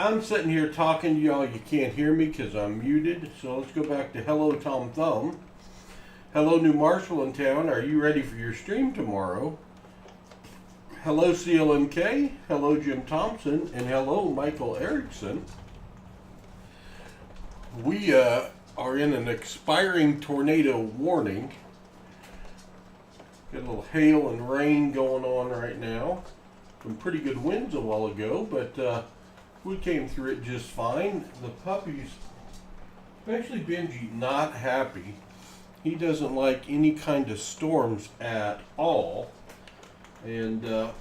I'm sitting here talking to y'all. You can't hear me because I'm muted. So let's go back to hello, Tom Thumb. Hello, New Marshall in town. Are you ready for your stream tomorrow? Hello, CLMK. Hello, Jim Thompson. And hello, Michael Erickson. We are in an expiring tornado warning. Got a little hail and rain going on right now. Some pretty good winds a while ago, but we came through it just fine. The puppies, especially Benji, not happy. He doesn't like any kind of storms at all. And so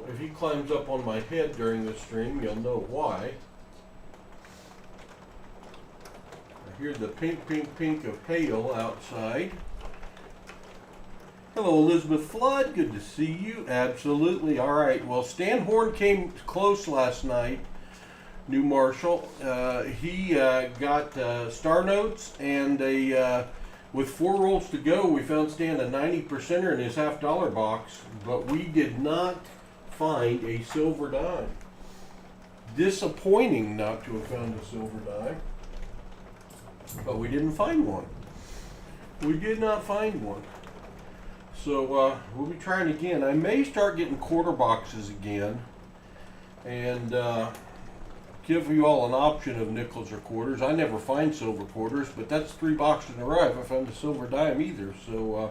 if he climbs up on my head during the stream, you'll know why. I hear the pink, pink, pink of hail outside. Hello, Elizabeth Flood. Good to see you. Absolutely. All right. Well, Stan Horn came close last night, New Marshall. He got star notes, and with 4 rolls to go, we found Stan a 90%er in his $50 box, but we did not find a silver dime. Disappointing not to have found a silver dime, but we didn't find one. We did not find one. So we'll be trying again. I may start getting quarter boxes again and give you all an option of nickels or quarters. I never find silver quarters, but that's 3 boxes in a row. I haven't found a silver dime either. So,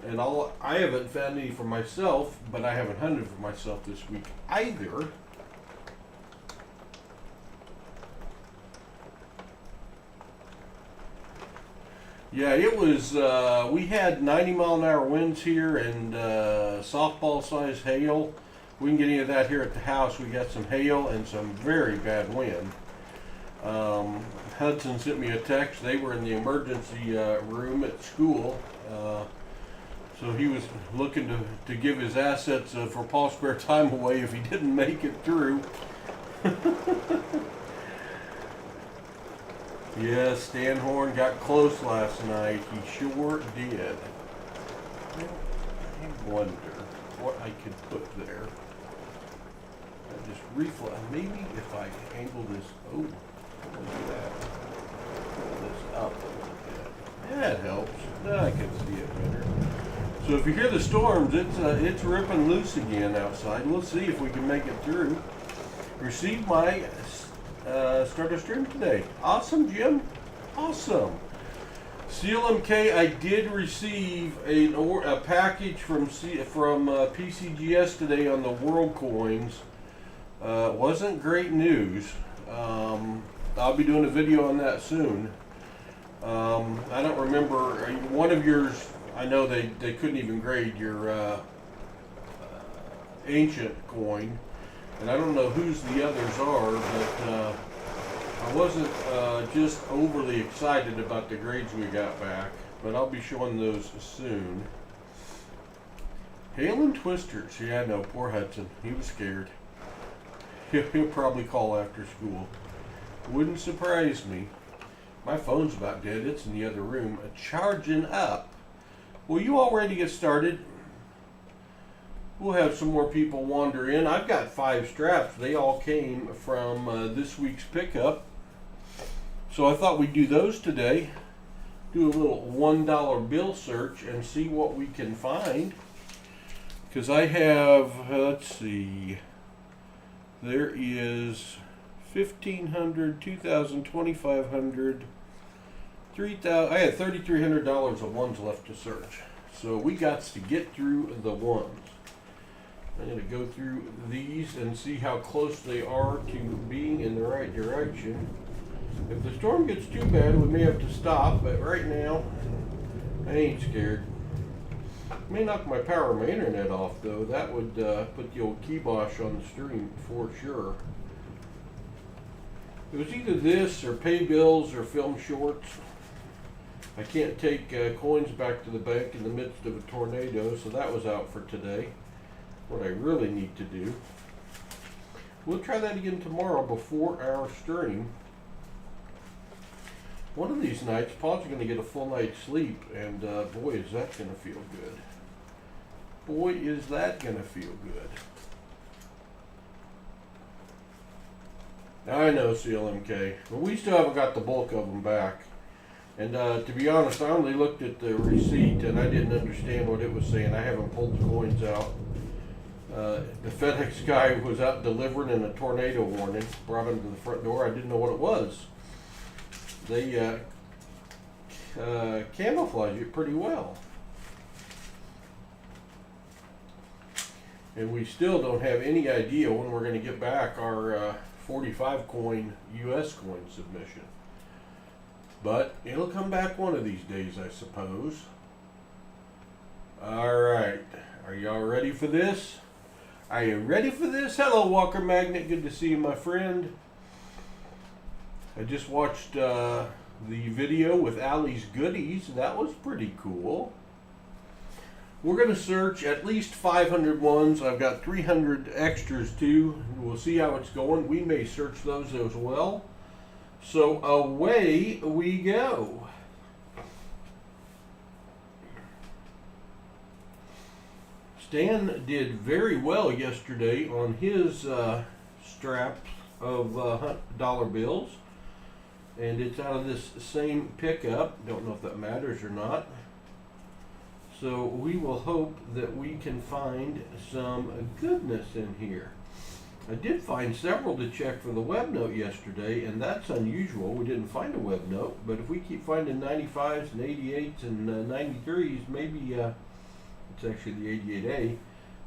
and I haven't found any for myself, but I haven't hunted for myself this week either. Yeah, it was, we had 90-mile-an-hour winds here and softball-sized hail. We didn't get any of that here at the house. We got some hail and some very bad wind. Hudson sent me a text. They were in the emergency room at school. So he was looking to give his assets for PasSpareTime away if he didn't make it through. Yeah, Stan Horn got close last night. He sure did. I wonder what I could put there. I just reflex. Maybe if I angle this. Oh, look at that. Pull this up a little bit. That helps. Now I can see it better. So if you hear the storms, it's ripping loose again outside. We'll see if we can make it through. Received my start a stream today. Awesome, Jim. Awesome. CLMK, I did receive a package from PCGS today on the World Coins. Wasn't great news. I'll be doing a video on that soon. I don't remember one of yours. I know they couldn't even grade your ancient coin. And I don't know whose the others are, but I wasn't just overly excited about the grades we got back, but I'll be showing those soon. Hail and Twisters. Yeah, no, poor Hudson. He was scared. He'll probably call after school. Wouldn't surprise me. My phone's about dead. It's in the other room. Charging up. Well, you all ready to get started? We'll have some more people wander in. I've got 5 straps. They all came from this week's pickup. So I thought we'd do those today. Do a little $1 bill search and see what we can find. Because I have, let's see, there is 1,500, 2,000, 2,500, 3,000. I had $3,300 of ones left to search. So we got to get through the ones. I'm going to go through these and see how close they are to being in the right direction. If the storm gets too bad, we may have to stop, but right now, I ain't scared. May knock my power of my internet off, though. That would put the old kibosh on the stream for sure. It was either this or pay bills or film shorts. I can't take coins back to the bank in the midst of a tornado, so that was out for today. What I really need to do. We'll try that again tomorrow before our stream. One of these nights, Paul's going to get a full night's sleep, and boy, is that going to feel good. Boy, is that going to feel good. I know, CLMK. But we still haven't got the bulk of them back. And to be honest, I only looked at the receipt and I didn't understand what it was saying. I haven't pulled the coins out. The FedEx guy was out delivering and a tornado warning brought him to the front door. I didn't know what it was. They camouflage it pretty well. And we still don't have any idea when we're going to get back our 45 coin US coin submission. But it'll come back one of these days, I suppose. Alright, are y'all ready for this? Are you ready for this? Hello, Walker Magnet. Good to see you, my friend. I just watched the video with Allie's Goodies. That was pretty cool. We're going to search at least 500 ones. I've got 300 extras too. We'll see how it's going. We may search those as well. So away we go. Stan did very well yesterday on his strap of dollar bills. And it's out of this same pickup. Don't know if that matters or not. So we will hope that we can find some goodness in here. I did find several to check for the web note yesterday, and that's unusual. We didn't find a web note, but if we keep finding 95s and 88s and 93s, maybe it's actually the 88A,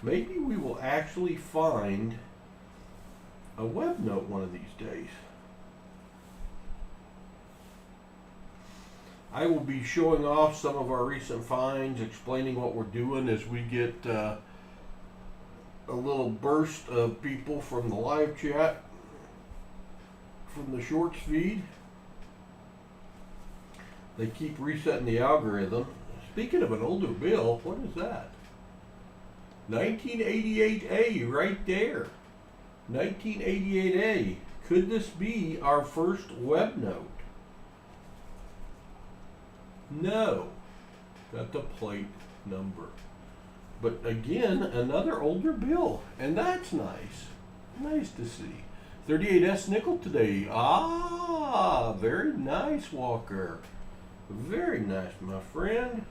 maybe we will actually find a web note one of these days. I will be showing off some of our recent finds, explaining what we're doing as we get a little burst of people from the live chat, from the shorts feed. They keep resetting the algorithm. Speaking of an older bill, what is that? 1988A right there. 1988A. Could this be our first web note? No. Got the plate number. But again, another older bill. And that's nice. Nice to see. 38S nickel today. Ah, very nice, Walker. Very nice, my friend.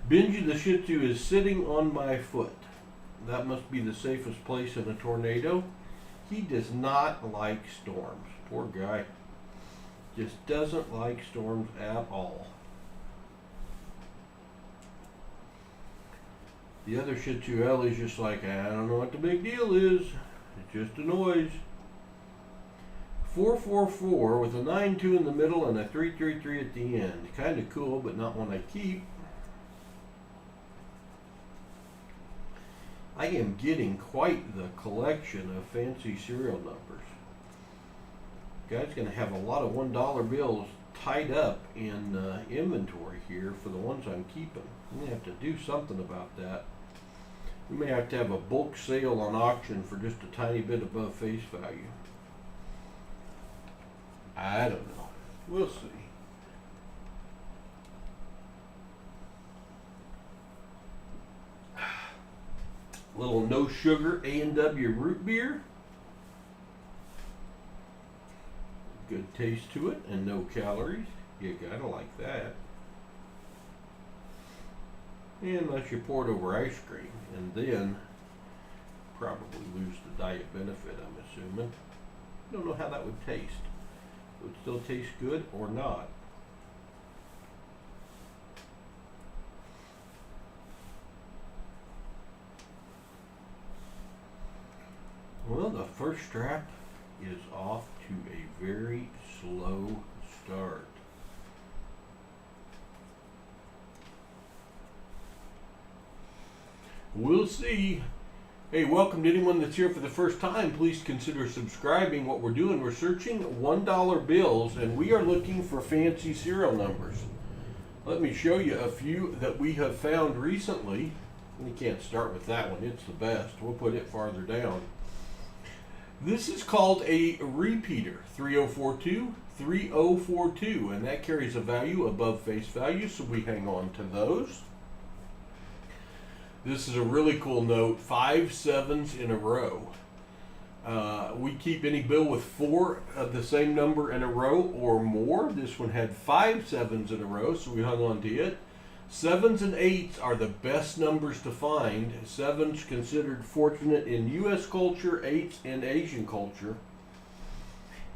Benji the Shih Tzu is sitting on my foot. That must be the safest place in a tornado. He does not like storms. Poor guy. Just doesn't like storms at all. The other Shih Tzu Ellie's just like, I don't know what the big deal is. It's just a noise. 444 with a 92 in the middle and a 333 at the end. Kind of cool, but not one I keep. I am getting quite the collection of fancy serial numbers. Guy's going to have a lot of $1 bills tied up in inventory here for the ones I'm keeping. I'm going to have to do something about that. We may have to have a bulk sale on auction for just a tiny bit above face value. I don't know. We'll see. Little no sugar A&W root beer. Good taste to it and no calories. You gotta like that. Unless you pour it over ice cream and then probably lose the diet benefit, I'm assuming. Don't know how that would taste. Would it still taste good or not? Well, the first strap is off to a very slow start. We'll see. Hey, welcome to anyone that's here for the first time. Please consider subscribing. What we're doing, we're searching $1 bills, and we are looking for fancy serial numbers. Let me show you a few that we have found recently. We can't start with that one. It's the best. We'll put it farther down. This is called a repeater, 3042, 3042, and that carries a value above face value, so we hang on to those. This is a really cool note, 5 sevens in a row. We keep any bill with 4 of the same number in a row or more. This one had 5 sevens in a row, so we hung on to it. 7s and 8s are the best numbers to find. 7s considered fortunate in U.S. culture, 8s in Asian culture.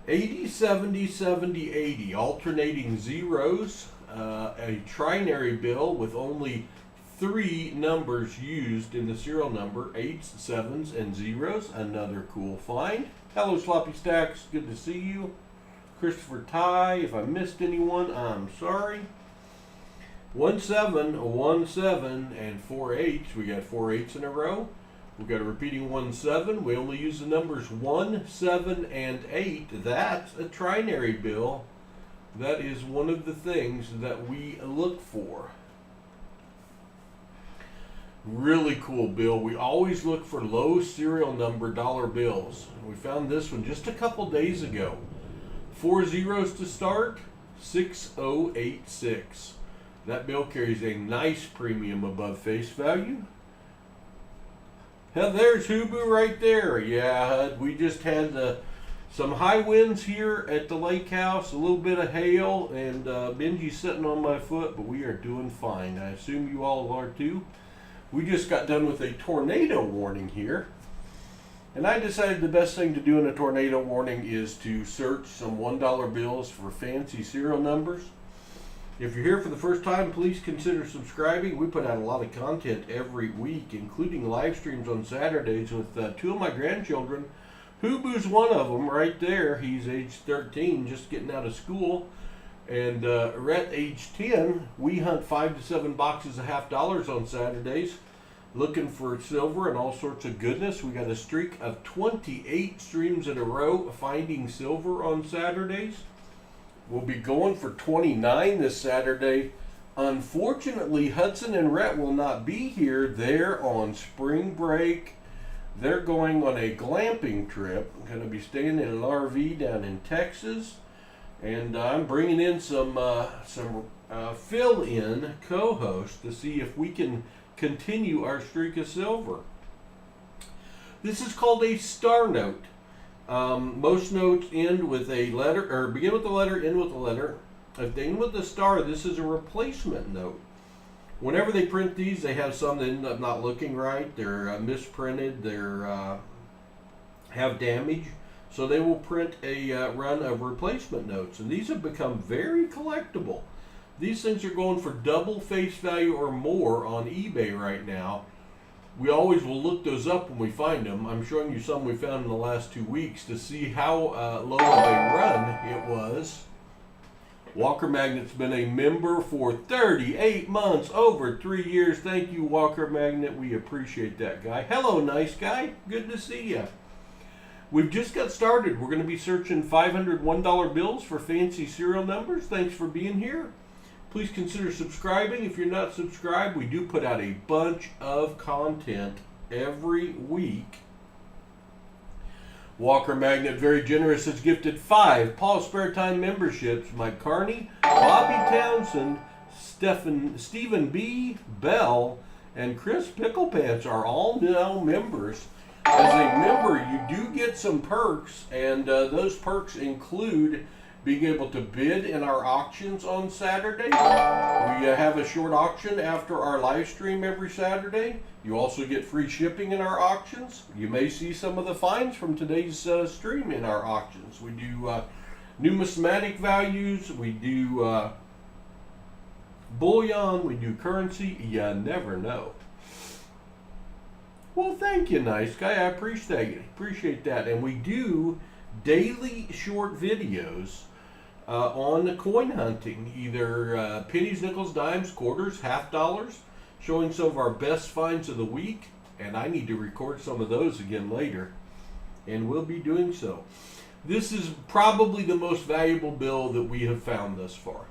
80, 70, 70, 80, alternating zeros. A trinary bill with only 3 numbers used in the serial number, 8s, 7s, and zeros. Another cool find. Hello, Sloppy Stacks. Good to see you. Christopher Ty. If I missed anyone, I'm sorry. 1 7, 1 7, and 4 8s. We got 4 8s in a row. We got a repeating 1 7. We only use the numbers 1, 7, and 8. That's a trinary bill. That is one of the things that we look for. Really cool bill. We always look for low serial number dollar bills. We found this one just a couple days ago. 4 zeros to start, 6086. That bill carries a nice premium above face value. Hell, there's Hubu right there. Yeah, we just had some high winds here at the lake house, a little bit of hail, and Benji's sitting on my foot, but we are doing fine. I assume you all are too. We just got done with a tornado warning here, and I decided the best thing to do in a tornado warning is to search some $1 bills for fancy serial numbers. If you're here for the first time, please consider subscribing. We put out a lot of content every week, including live streams on Saturdays with 2 of my grandchildren. Hubu's one of them right there. He's age 13, just getting out of school. And at age 10, we hunt 5 to 7 boxes of $50 on Saturdays, looking for silver and all sorts of goodness. We got a streak of 28 streams in a row finding silver on Saturdays. We'll be going for 29 this Saturday. Unfortunately, Hudson and Rhett will not be here. They're on spring break. They're going on a glamping trip. I'm going to be staying in an RV down in Texas. And I'm bringing in some fill-in co-hosts to see if we can continue our streak of silver. This is called a star note. Most notes end with a letter, or begin with the letter, end with the letter. If they end with a star, this is a replacement note. Whenever they print these, they have some that end up not looking right. They're misprinted. They're have damage. So they will print a run of replacement notes. And these have become very collectible. These things are going for double face value or more on eBay right now. We always will look those up when we find them. I'm showing you some we found in the last 2 weeks to see how low of a run it was. Walker Magnet's been a member for 38 months, over 3 years. Thank you, Walker Magnet. We appreciate that, guy. Hello, nice guy. Good to see you. We've just got started. We're going to be searching $500 $1 bills for fancy serial numbers. Thanks for being here. Please consider subscribing. If you're not subscribed, we do put out a bunch of content every week. Walker Magnet, very generous, has gifted 5 PasSpareTime memberships. Mike Carney, Bobby Townsend, Stephen B. Bell, and Chris Picklepants are all now members. As a member, you do get some perks, and those perks include being able to bid in our auctions on Saturday. We have a short auction after our live stream every Saturday. You also get free shipping in our auctions. You may see some of the finds from today's stream in our auctions. We do numismatic values, we do bullion, we do currency. You never know. Well, thank you, nice guy. I appreciate that. And we do daily short videos on coin hunting, either pennies, nickels, dimes, quarters, $50, showing some of our best finds of the week. And I need to record some of those again later, and we'll be doing so. This is probably the most valuable bill that we have found thus far.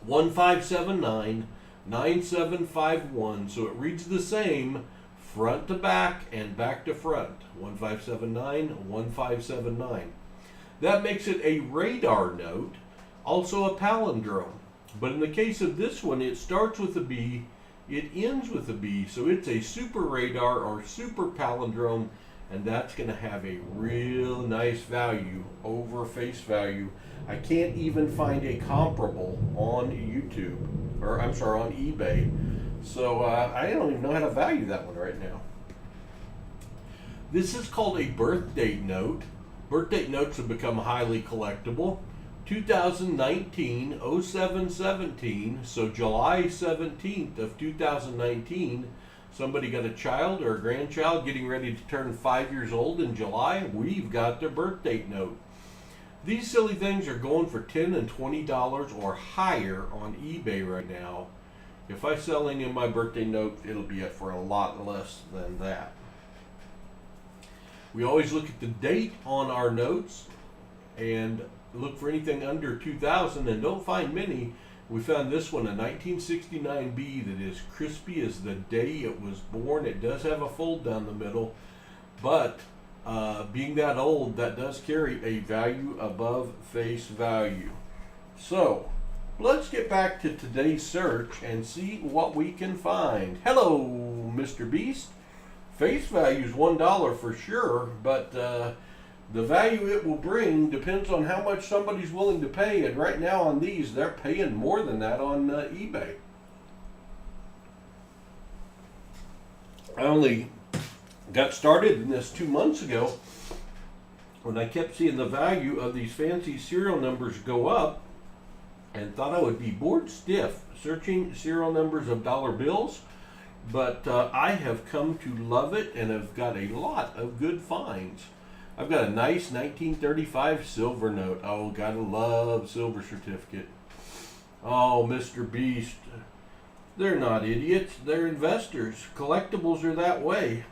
1579 9751. So it reads the same front to back and back to front. 1579, 1579. That makes it a radar note, also a palindrome. But in the case of this one, it starts with a B, it ends with a B, so it's a super radar or super palindrome, and that's going to have a real nice value over face value. I can't even find a comparable on YouTube, or I'm sorry, on eBay. So I don't even know how to value that one right now. This is called a birth date note. Birth date notes have become highly collectible. 2019, 0717, so July 17th of 2019, somebody got a child or a grandchild getting ready to turn 5 years old in July, we've got their birth date note. These silly things are going for $10 and $20 or higher on eBay right now. If I sell any of my birthday notes, it'll be up for a lot less than that. We always look at the date on our notes and look for anything under 2000 and don't find many. We found this one, a 1969B, that is crispy as the day it was born. It does have a fold down the middle, but being that old, that does carry a value above face value. So let's get back to today's search and see what we can find. Hello, Mr. Beast. Face value is $1 for sure, but the value it will bring depends on how much somebody's willing to pay. And right now on these, they're paying more than that on eBay. I only got started in this 2 months ago when I kept seeing the value of these fancy serial numbers go up and thought I would be bored stiff searching serial numbers of dollar bills. But I have come to love it and have got a lot of good finds. I've got a nice 1935 silver note. Oh, gotta love silver certificate. Oh, Mr. Beast. They're not idiots. They're investors. Collectibles are that way.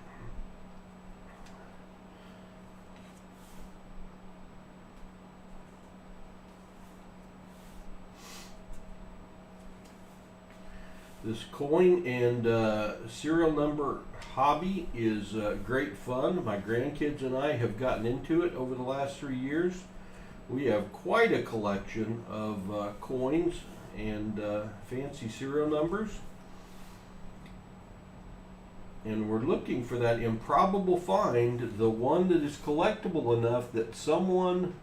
This coin and serial number hobby is great fun. My grandkids and I have gotten into it over the last 3 years. We have quite a collection of coins and fancy serial numbers. And we're looking for that improbable find, the one that is collectible enough that someone...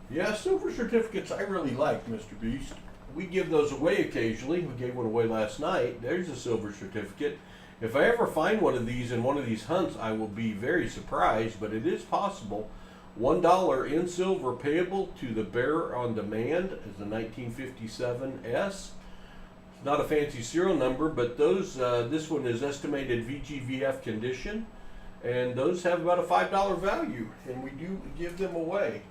Yeah, silver certificates I really like, Mr. Beast. We give those away occasionally. We gave one away last night. There's a silver certificate. If I ever find one of these in one of these hunts, I will be very surprised, but it is possible. $1 in silver payable to the bearer on demand is a 1957S. It's not a fancy serial number, but those this one is estimated VGVF condition, and those have about a $5 value, and we do give them away.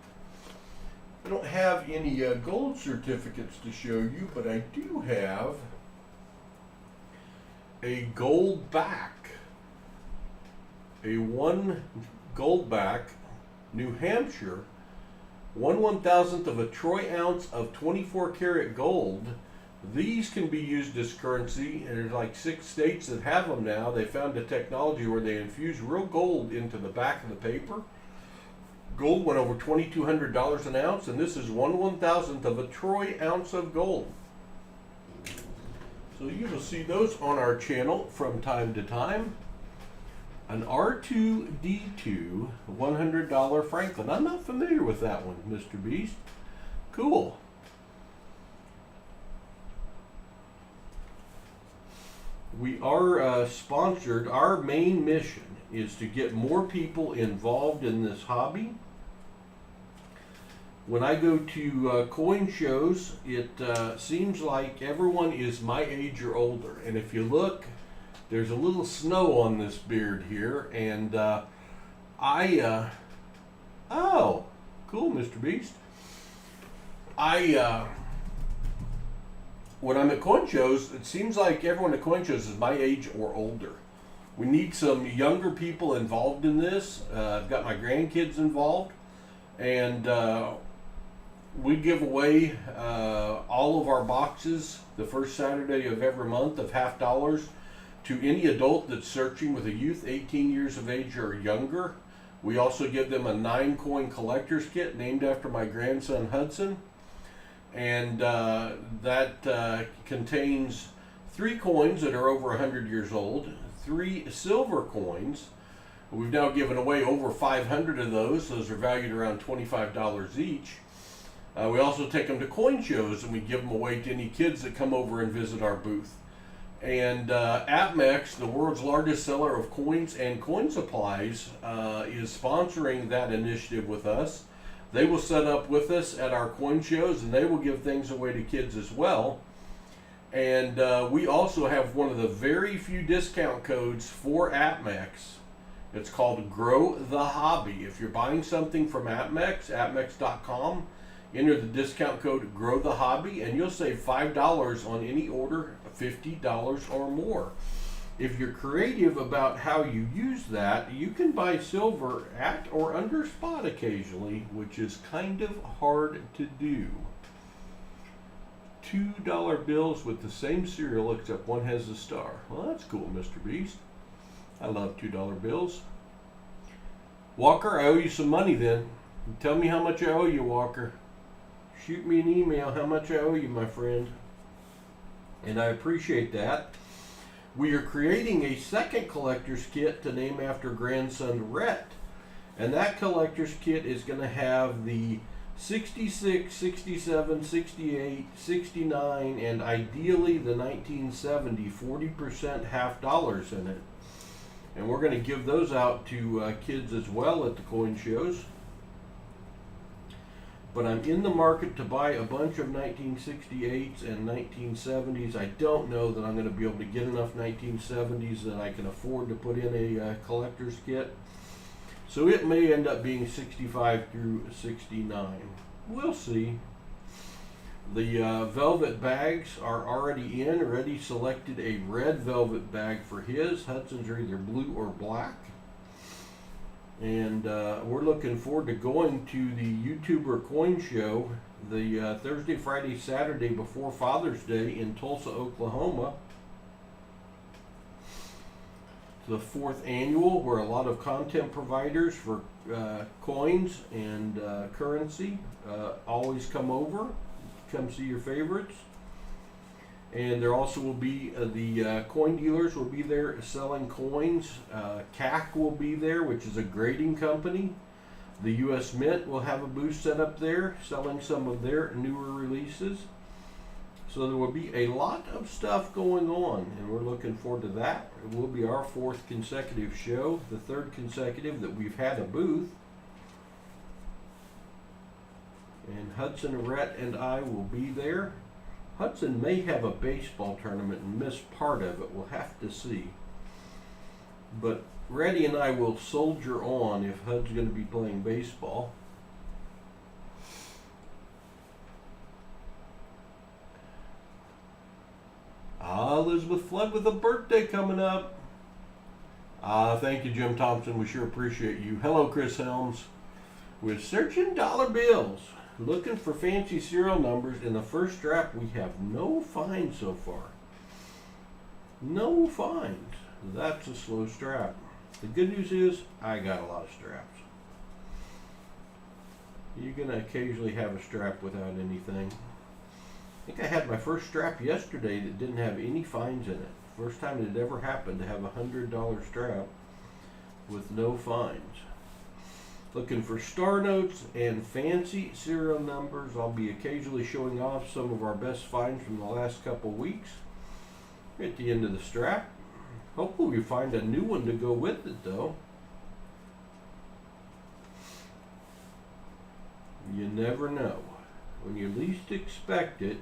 I don't have any gold certificates to show you, but I do have a gold back, a 1 gold back, New Hampshire, 1/1000th of a troy ounce of 24 karat gold. These can be used as currency, and there's like 6 states that have them now. They found a technology where they infuse real gold into the back of the paper. Gold went over $2,200 an ounce, and this is 1/1000th of a troy ounce of gold. So you will see those on our channel from time to time. An R2D2 $100 Franklin. I'm not familiar with that one, Mr. Beast. Cool. We are sponsored. Our main mission is to get more people involved in this hobby. When I go to coin shows, it seems like everyone is my age or older. And if you look, there's a little snow on this beard here. And oh, cool, Mr. Beast. When I'm at coin shows, it seems like everyone at coin shows is my age or older. We need some younger people involved in this. I've got my grandkids involved, and we give away all of our boxes the first Saturday of every month of $50 to any adult that's searching with a youth 18 years of age or younger. We also give them a 9-coin collector's kit named after my grandson Hudson. And that contains 3 coins that are over 100 years old, 3 silver coins. We've now given away over 500 of those. Those are valued around $25 each. We also take them to coin shows and we give them away to any kids that come over and visit our booth. And APMEX, the world's largest seller of coins and coin supplies, is sponsoring that initiative with us. They will set up with us at our coin shows and they will give things away to kids as well. And we also have one of the very few discount codes for APMEX. It's called Grow the Hobby. If you're buying something from APMEX, apmex.com, enter the discount code Grow the Hobby and you'll save $5 on any order, $50 or more. If you're creative about how you use that, you can buy silver at or under spot occasionally, which is kind of hard to do. $2 bills with the same serial except one has a star. Well, that's cool, Mr. Beast. I love $2 bills. Walker, I owe you some money then. Tell me how much I owe you, Walker. Shoot me an email how much I owe you, my friend. And I appreciate that. We are creating a second collector's kit to name after grandson Rhett. And that collector's kit is going to have the 66, 67, 68, 69, and ideally the 1970 40% half dollars in it. And we're going to give those out to kids as well at the coin shows. But I'm in the market to buy a bunch of 1968s and 1970s. I don't know that I'm going to be able to get enough 1970s that I can afford to put in a collector's kit. So it may end up being 65 through 69. We'll see. The velvet bags are already in. Reddy selected a red velvet bag for his. Hudson's are either blue or black. And we're looking forward to going to the YouTuber coin show the Thursday, Friday, Saturday before Father's Day in Tulsa, Oklahoma. The 4th annual, where a lot of content providers for coins and currency always come over, come see your favorites. And there also will be the coin dealers will be there selling coins. CAC will be there, which is a grading company. The U.S. Mint will have a booth set up there selling some of their newer releases. So there will be a lot of stuff going on, and we're looking forward to that. It will be our 4th consecutive show, the 3rd consecutive that we've had a booth. And Hudson, Rhett, and I will be there. Hudson may have a baseball tournament and miss part of it. We'll have to see. But Reddy and I will soldier on if Hud's going to be playing baseball. Elizabeth Flood with a birthday coming up. Thank you, Jim Thompson. We sure appreciate you. Hello, Chris Helms. We're searching dollar bills, looking for fancy serial numbers. In the first strap, we have no finds so far. No finds. That's a slow strap. The good news is I got a lot of straps. You're going to occasionally have a strap without anything. I think I had my first strap yesterday that didn't have any finds in it. First time it had ever happened to have a $100 strap with no finds. Looking for star notes and fancy serial numbers. I'll be occasionally showing off some of our best finds from the last couple weeks. We're at the end of the strap. Hopefully we find a new one to go with it though. You never know. When you least expect it,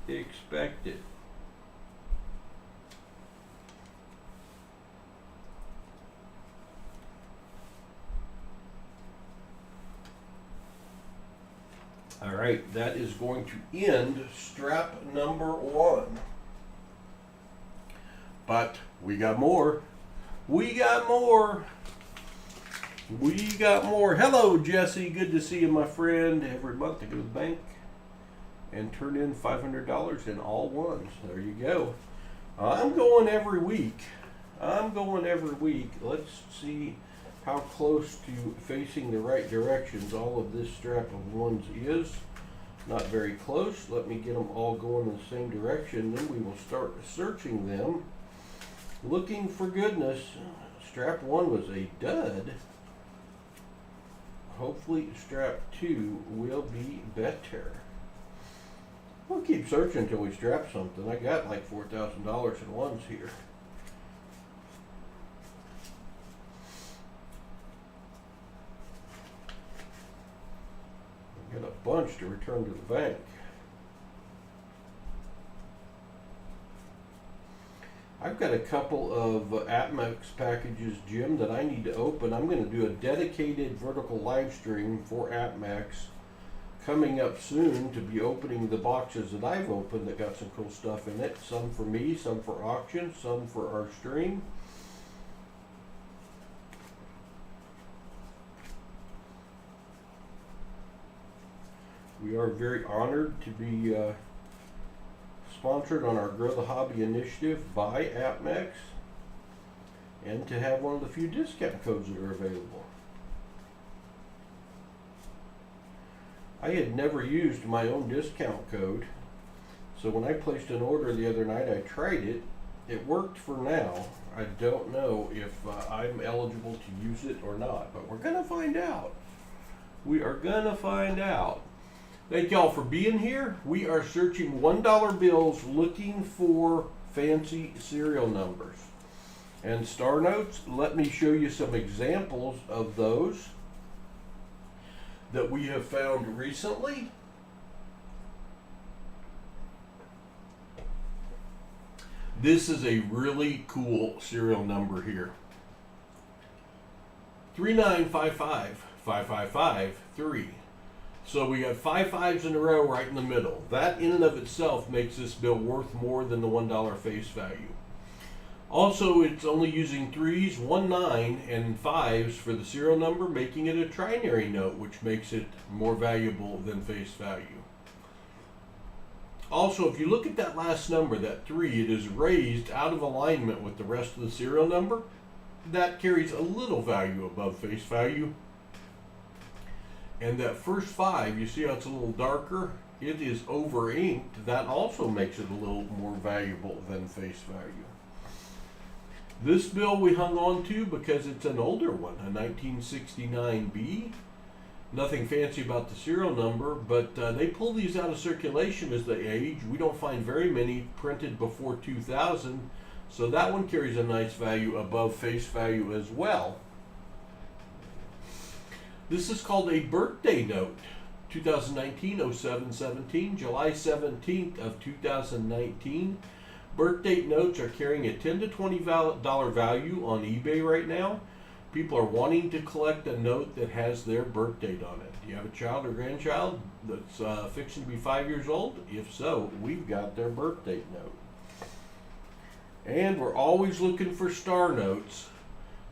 expect it. All right, that is going to end strap number 1. But we got more. We got more. We got more. Hello, Jesse. Good to see you, my friend. Every month I go to the bank and turn in $500 in all ones. There you go. I'm going every week. I'm going every week. Let's see how close to facing the right directions all of this strap of ones is. Not very close. Let me get them all going in the same direction. Then we will start searching them, looking for goodness. Strap 1 was a dud. Hopefully strap 2 will be better. We'll keep searching until we strap something. I got like $4,000 in ones here. Got a bunch to return to the bank. I've got a couple of AppMax packages, Jim, that I need to open. I'm going to do a dedicated vertical live stream for AppMax coming up soon to be opening the boxes that I've opened that got some cool stuff in it. Some for me, some for auction, some for our stream. We are very honored to be sponsored on our Grow the Hobby initiative by AppMax and to have one of the few discount codes that are available. I had never used my own discount code, so when I placed an order the other night, I tried it. It worked for now. I don't know if I'm eligible to use it or not, but we're going to find out. We are going to find out. Thank y'all for being here. We are searching $1 bills looking for fancy serial numbers and star notes. Let me show you some examples of those that we have found recently. This is a really cool serial number here. 395555553. So we have 5 5s in a row right in the middle. That in and of itself makes this bill worth more than the $1 face value. Also, it's only using 3s, 1 9, and 5s for the serial number, making it a trinary note, which makes it more valuable than face value. Also, if you look at that last number, that 3, it is raised out of alignment with the rest of the serial number. That carries a little value above face value. And that first 5, you see how it's a little darker? It is over inked. That also makes it a little more valuable than face value. This bill we hung on to because it's an older one, a 1969B. Nothing fancy about the serial number, but they pull these out of circulation as they age. We don't find very many printed before 2000, so that one carries a nice value above face value as well. This is called a birthday note. 2019-07-17, July 17th of 2019. Birth date notes are carrying a $10 to $20 value on eBay right now. People are wanting to collect a note that has their birth date on it. Do you have a child or grandchild that's fixing to be 5 years old? If so, we've got their birth date note. And we're always looking for star notes.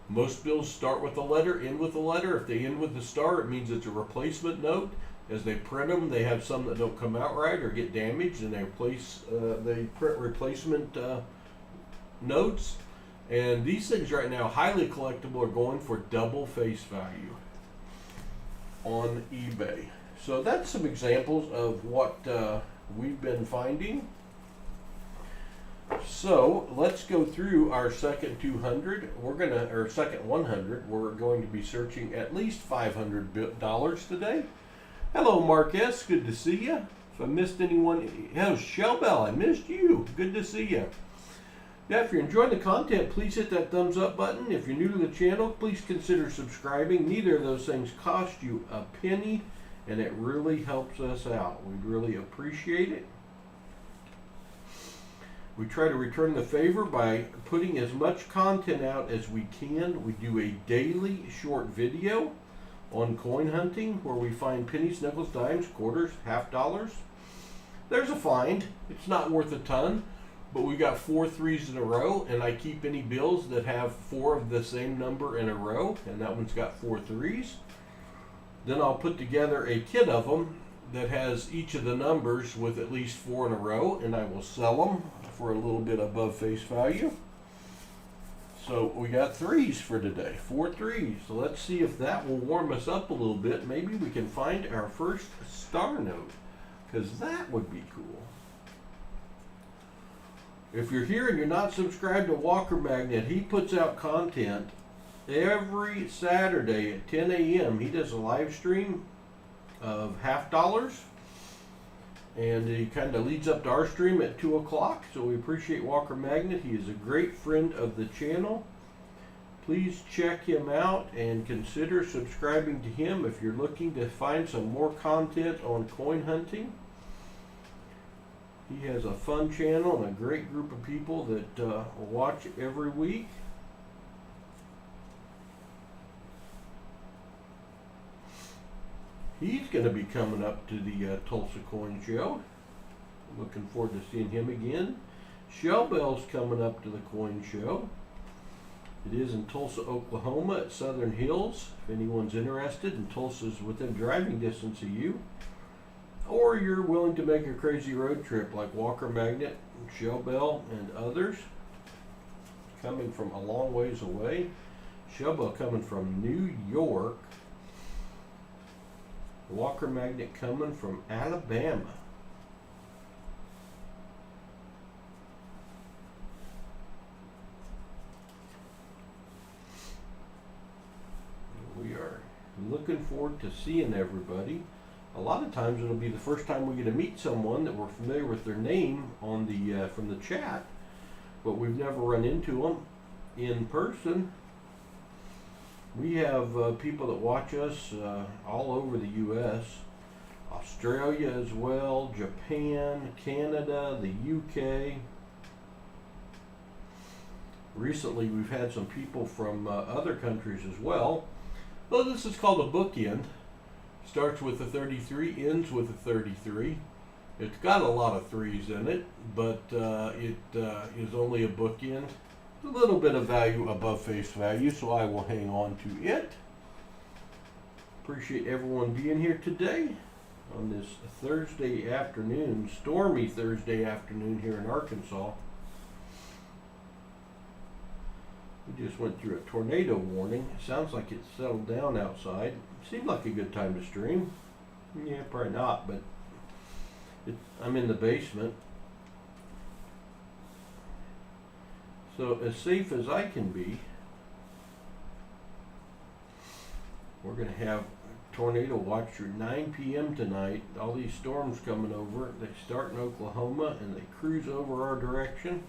Most bills start with a letter, end with a letter. If they end with the star, it means it's a replacement note. As they print them, they have some that don't come out right or get damaged, and they print replacement notes. And these things right now, highly collectible, are going for double face value on eBay. So that's some examples of what we've been finding. So let's go through our second 200. Second 100. We're going to be searching at least $500 today. Hello, Mark S. Good to see you. If I missed anyone, hello, Shellbell. I missed you. Good to see you. Yeah, if you're enjoying the content, please hit that thumbs up button. If you're new to the channel, please consider subscribing. Neither of those things cost you a penny, and it really helps us out. We'd really appreciate it. We try to return the favor by putting as much content out as we can. We do a daily short video on coin hunting where we find pennies, nickels, dimes, quarters, half dollars. There's a find. It's not worth a ton, but we got 4 3s in a row, and I keep any bills that have 4 of the same number in a row, and that one's got 4 3s. Then I'll put together a kit of them that has each of the numbers with at least 4 in a row, and I will sell them for a little bit above face value. So we got 3s for today, 4 3s. So let's see if that will warm us up a little bit. Maybe we can find our first star note, because that would be cool. If you're here and you're not subscribed to Walker Magnet, he puts out content every Saturday at 10 a.m. He does a live stream of $50, and he kind of leads up to our stream at 2 o'clock. So we appreciate Walker Magnet. He is a great friend of the channel. Please check him out and consider subscribing to him if you're looking to find some more content on coin hunting. He has a fun channel and a great group of people that watch every week. He's going to be coming up to the Tulsa Coin Show. Looking forward to seeing him again. Shellbell's coming up to the coin show. It is in Tulsa, Oklahoma at Southern Hills. If anyone's interested, and Tulsa's within driving distance of you, or you're willing to make a crazy road trip like Walker Magnet, Shellbell, and others coming from a long ways away. Shellbell coming from New York. Walker Magnet coming from Alabama. We are looking forward to seeing everybody. A lot of times it'll be the first time we get to meet someone that we're familiar with their name on the from the chat, but we've never run into them in person. We have people that watch us all over the U.S., Australia as well, Japan, Canada, the UK. Recently we've had some people from other countries as well. Well, this is called a bookend. Starts with a 33, ends with a 33. It's got a lot of 3s in it, but it is only a bookend. A little bit of value above face value, so I will hang on to it. Appreciate everyone being here today on this Thursday afternoon, stormy Thursday afternoon here in Arkansas. We just went through a tornado warning. It sounds like it's settled down outside. Seemed like a good time to stream. Yeah, probably not, but I'm in the basement. So as safe as I can be, we're going to have a tornado watch through 9 p.m. tonight. All these storms coming over. They start in Oklahoma and they cruise over our direction.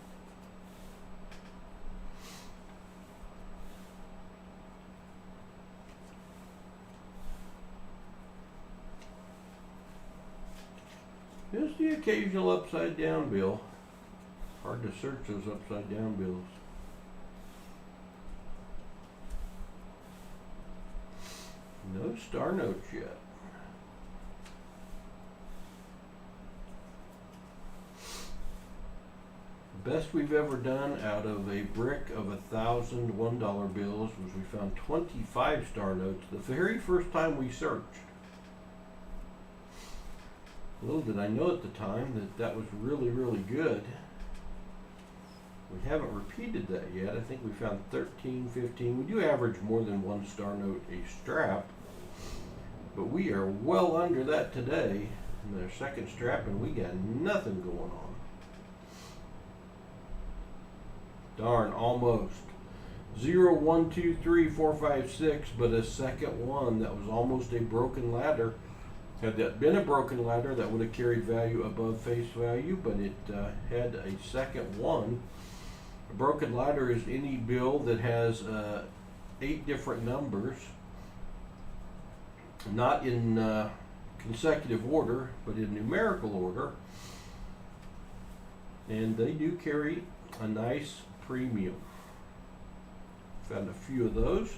Just the occasional upside down bill. Hard to search those upside down bills. No star notes yet. The best we've ever done out of a brick of 1,000 $1 bills was we found 25 star notes the very first time we searched. Little did I know at the time that was really, really good. We haven't repeated that yet. I think we found 13, 15. We do average more than 1 star note a strap, but we are well under that today in our second strap, and we got nothing going on. Darn, almost. 0, 1, 2, 3, 4, 5, 6, but a second one that was almost a broken ladder. Had that been a broken ladder, that would have carried value above face value, but it had a second one. A broken ladder is any bill that has 8 different numbers, not in consecutive order, but in numerical order, and they do carry a nice premium. Found a few of those.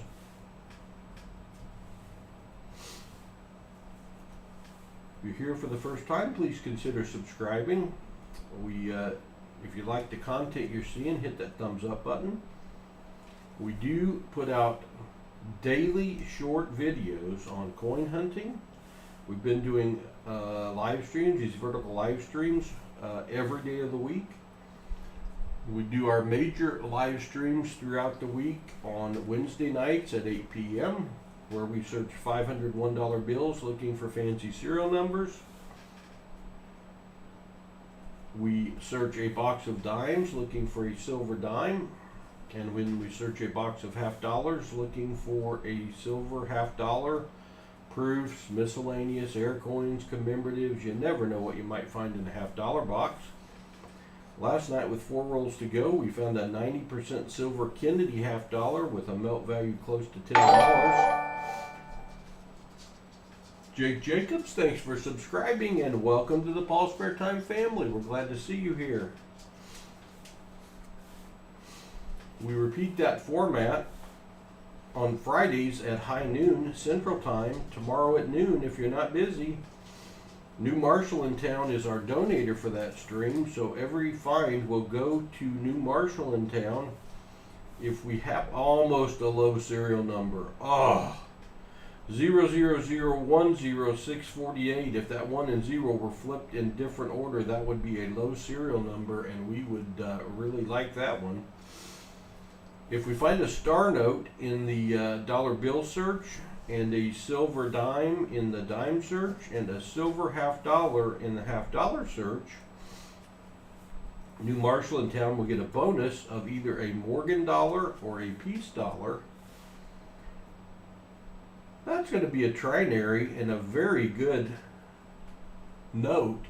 If you're here for the first time, please consider subscribing. If you like the content you're seeing, hit that thumbs up button. We do put out daily short videos on coin hunting. We've been doing live streams, these vertical live streams, every day of the week. We do our major live streams throughout the week on Wednesday nights at 8 p.m., where we search $501 bills looking for fancy serial numbers. We search a box of dimes looking for a silver dime. And when we search a box of half dollars looking for a silver half dollar, proofs, miscellaneous, air coins, commemoratives, you never know what you might find in a half dollar box. Last night with 4 rolls to go, we found a 90% silver Kennedy half dollar with a melt value close to $10. Jake Jacobs, thanks for subscribing and welcome to the PasSpareTime family. We're glad to see you here. We repeat that format on Fridays at high noon Central Time. Tomorrow at noon, if you're not busy. New Marshall in town is our donator for that stream, so every find will go to New Marshall in town if we have almost a low serial number. 000100648. If that 1 and 0 were flipped in different order, that would be a low serial number, and we would really like that one. If we find a star note in the dollar bill search, and a silver dime in the dime search, and a silver half dollar in the half dollar search, New Marshall in town will get a bonus of either a Morgan dollar or a peace dollar. That's going to be a trinary and a very good note.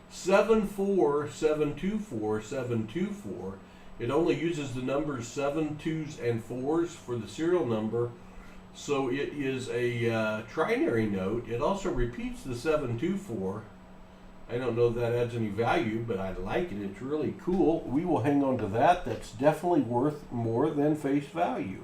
74724 It only uses the numbers 7, 2s, and 4s for the serial number. So it is a trinary note. It also repeats the 724. I don't know if that adds any value, but I like it. It's really cool. We will hang on to that. That's definitely worth more than face value.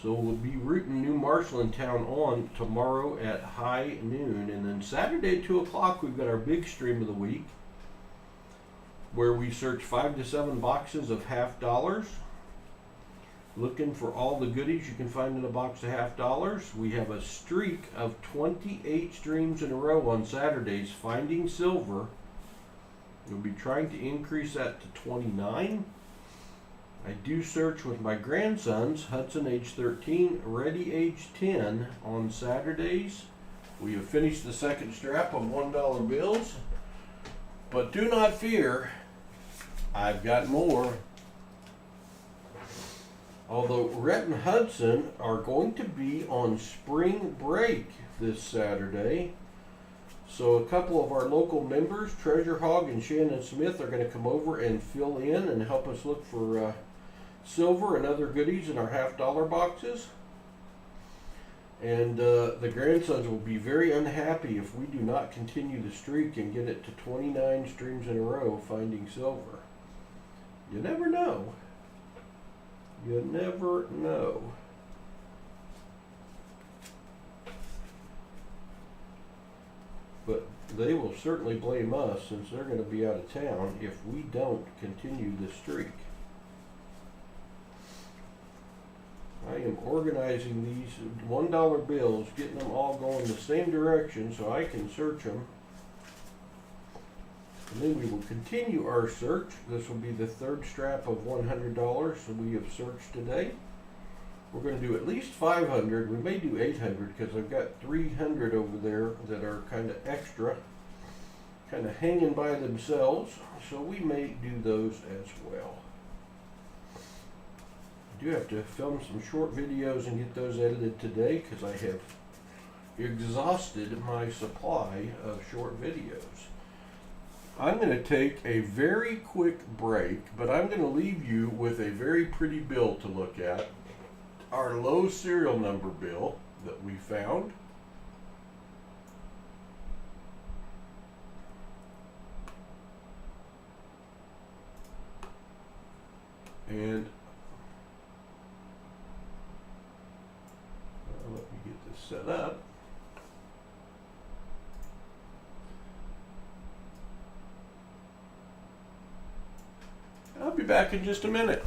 So we'll be rooting New Marshall in town on tomorrow at high noon. And then Saturday at 2 o'clock, we've got our big stream of the week, where we search 5 to 7 boxes of half dollars, looking for all the goodies you can find in a box of half dollars. We have a streak of 28 streams in a row on Saturdays finding silver. We'll be trying to increase that to 29. I do search with my grandsons, Hudson age 13, Reddy age 10, on Saturdays. We have finished the second strap of $1 bills, but do not fear, I've got more. Although Rhett and Hudson are going to be on spring break this Saturday, so a couple of our local members, Treasure Hog and Shannon Smith, are going to come over and fill in and help us look for silver and other goodies in our half dollar boxes. And the grandsons will be very unhappy if we do not continue the streak and get it to 29 streams in a row finding silver. You never know. You never know. But they will certainly blame us, since they're going to be out of town, if we don't continue the streak. I am organizing these $1 bills, getting them all going the same direction so I can search them. And then we will continue our search. This will be the third strap of $100 that we have searched today. We're going to do at least 500. We may do 800 because I've got 300 over there that are kind of extra, kind of hanging by themselves. So we may do those as well. I do have to film some short videos and get those edited today because I have exhausted my supply of short videos. I'm going to take a very quick break, but I'm going to leave you with a very pretty bill to look at. Our low serial number bill that we found. And let me get this set up. I'll be back in just a minute.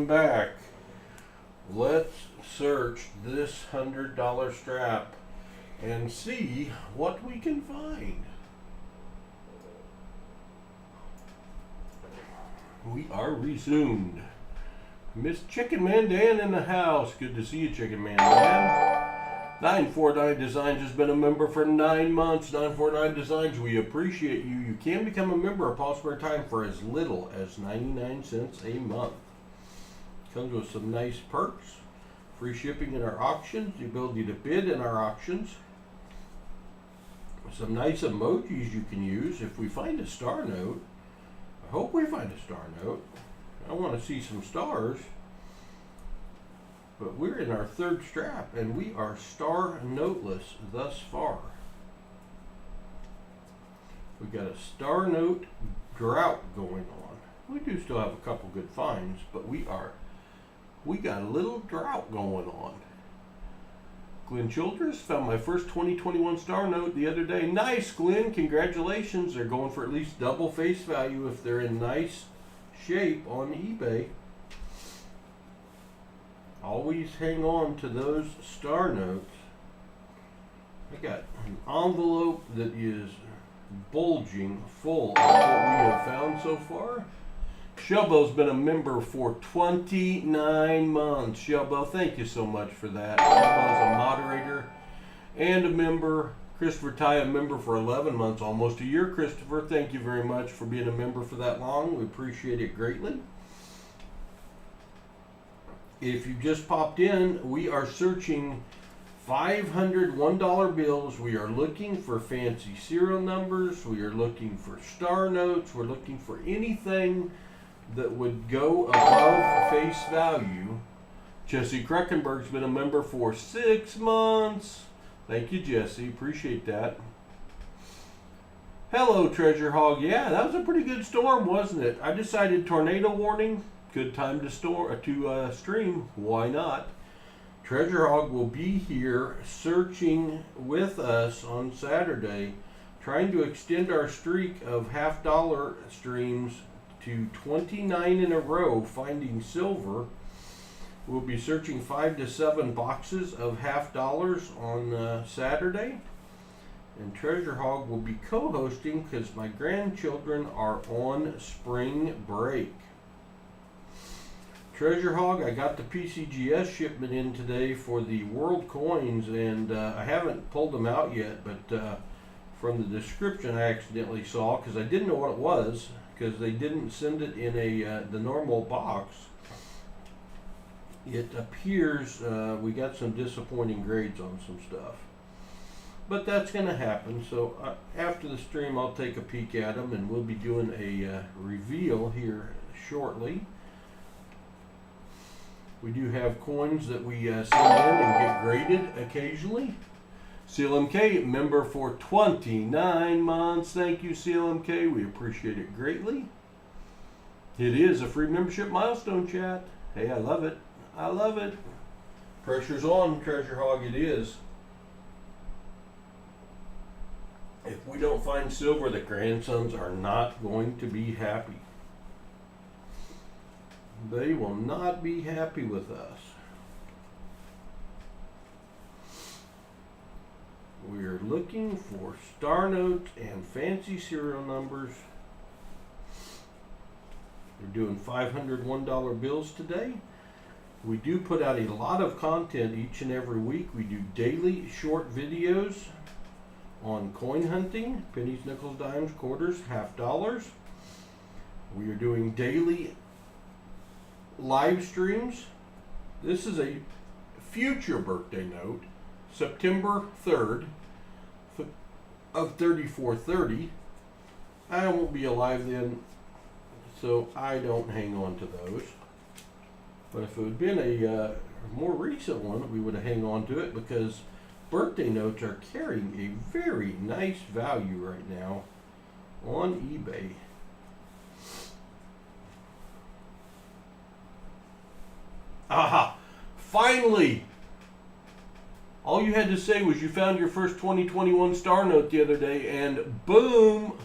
welcome back. Let's search this $100 strap and see what we can find. We are resumed. Miss Chicken Man Dan in the house. Good to see you, Chicken Man Dan. 949 Designs has been a member for 9 months. 949 Designs, we appreciate you. You can become a member of PasSpareTime for as little as 99 cents a month. Comes with some nice perks. Free shipping in our auctions, the ability to bid in our auctions. Some nice emojis you can use. If we find a star note, I hope we find a star note. I want to see some stars. But we're in our third strap, and we are star noteless thus far. We got a star note drought going on. We do still have a couple good finds, but we got a little drought going on. Glenn Childress found my first 2021 star note the other day. Nice, Glenn. Congratulations. They're going for at least double face value if they're in nice shape on eBay. Always hang on to those star notes. I got an envelope that is bulging full of what we have found so far. Shelbo's been a member for 29 months. Shelbo, thank you so much for that. Shelbo's a moderator and a member. Christopher Ty, a member for 11 months, almost a year. Christopher, thank you very much for being a member for that long. We appreciate it greatly. If you just popped in, we are searching 500 $1 bills. We are looking for fancy serial numbers. We are looking for star notes. We're looking for anything that would go above face value. Jesse Kruckenberg's been a member for 6 months. Thank you, Jesse. Appreciate that. Hello, Treasure Hog. Yeah, that was a pretty good storm, wasn't it? I decided tornado warning. Good time to stream. Why not? Treasure Hog will be here searching with us on Saturday, trying to extend our streak of $50 streams to 29 in a row, finding silver. We'll be searching 5 to 7 boxes of $50 on Saturday. And Treasure Hog will be co-hosting because my grandchildren are on spring break. Treasure Hog, I got the PCGS shipment in today for the World Coins, and I haven't pulled them out yet, but from the description I accidentally saw, because I didn't know what it was, because they didn't send it in the normal box. It appears we got some disappointing grades on some stuff. But that's going to happen, so after the stream I'll take a peek at them, and we'll be doing a reveal here shortly. We do have coins that we send in and get graded occasionally. CLMK, member for 29 months. Thank you, CLMK. We appreciate it greatly. It is a free membership milestone, chat. Hey, I love it. I love it. Pressure's on, Treasure Hog. It is. If we don't find silver, the grandsons are not going to be happy. They will not be happy with us. We are looking for star notes and fancy serial numbers. We're doing 500 $1 bills today. We do put out a lot of content each and every week. We do daily short videos on coin hunting, pennies, nickels, dimes, quarters, $50. We are doing daily live streams. This is a future birthday note, September 3rd of 3430. I won't be alive then, so I don't hang on to those. But if it had been a more recent one, we would have hang on to it, because birthday notes are carrying a very nice value right now on eBay. Aha! Finally! All you had to say was you found your first 2021 star note the other day, and boom!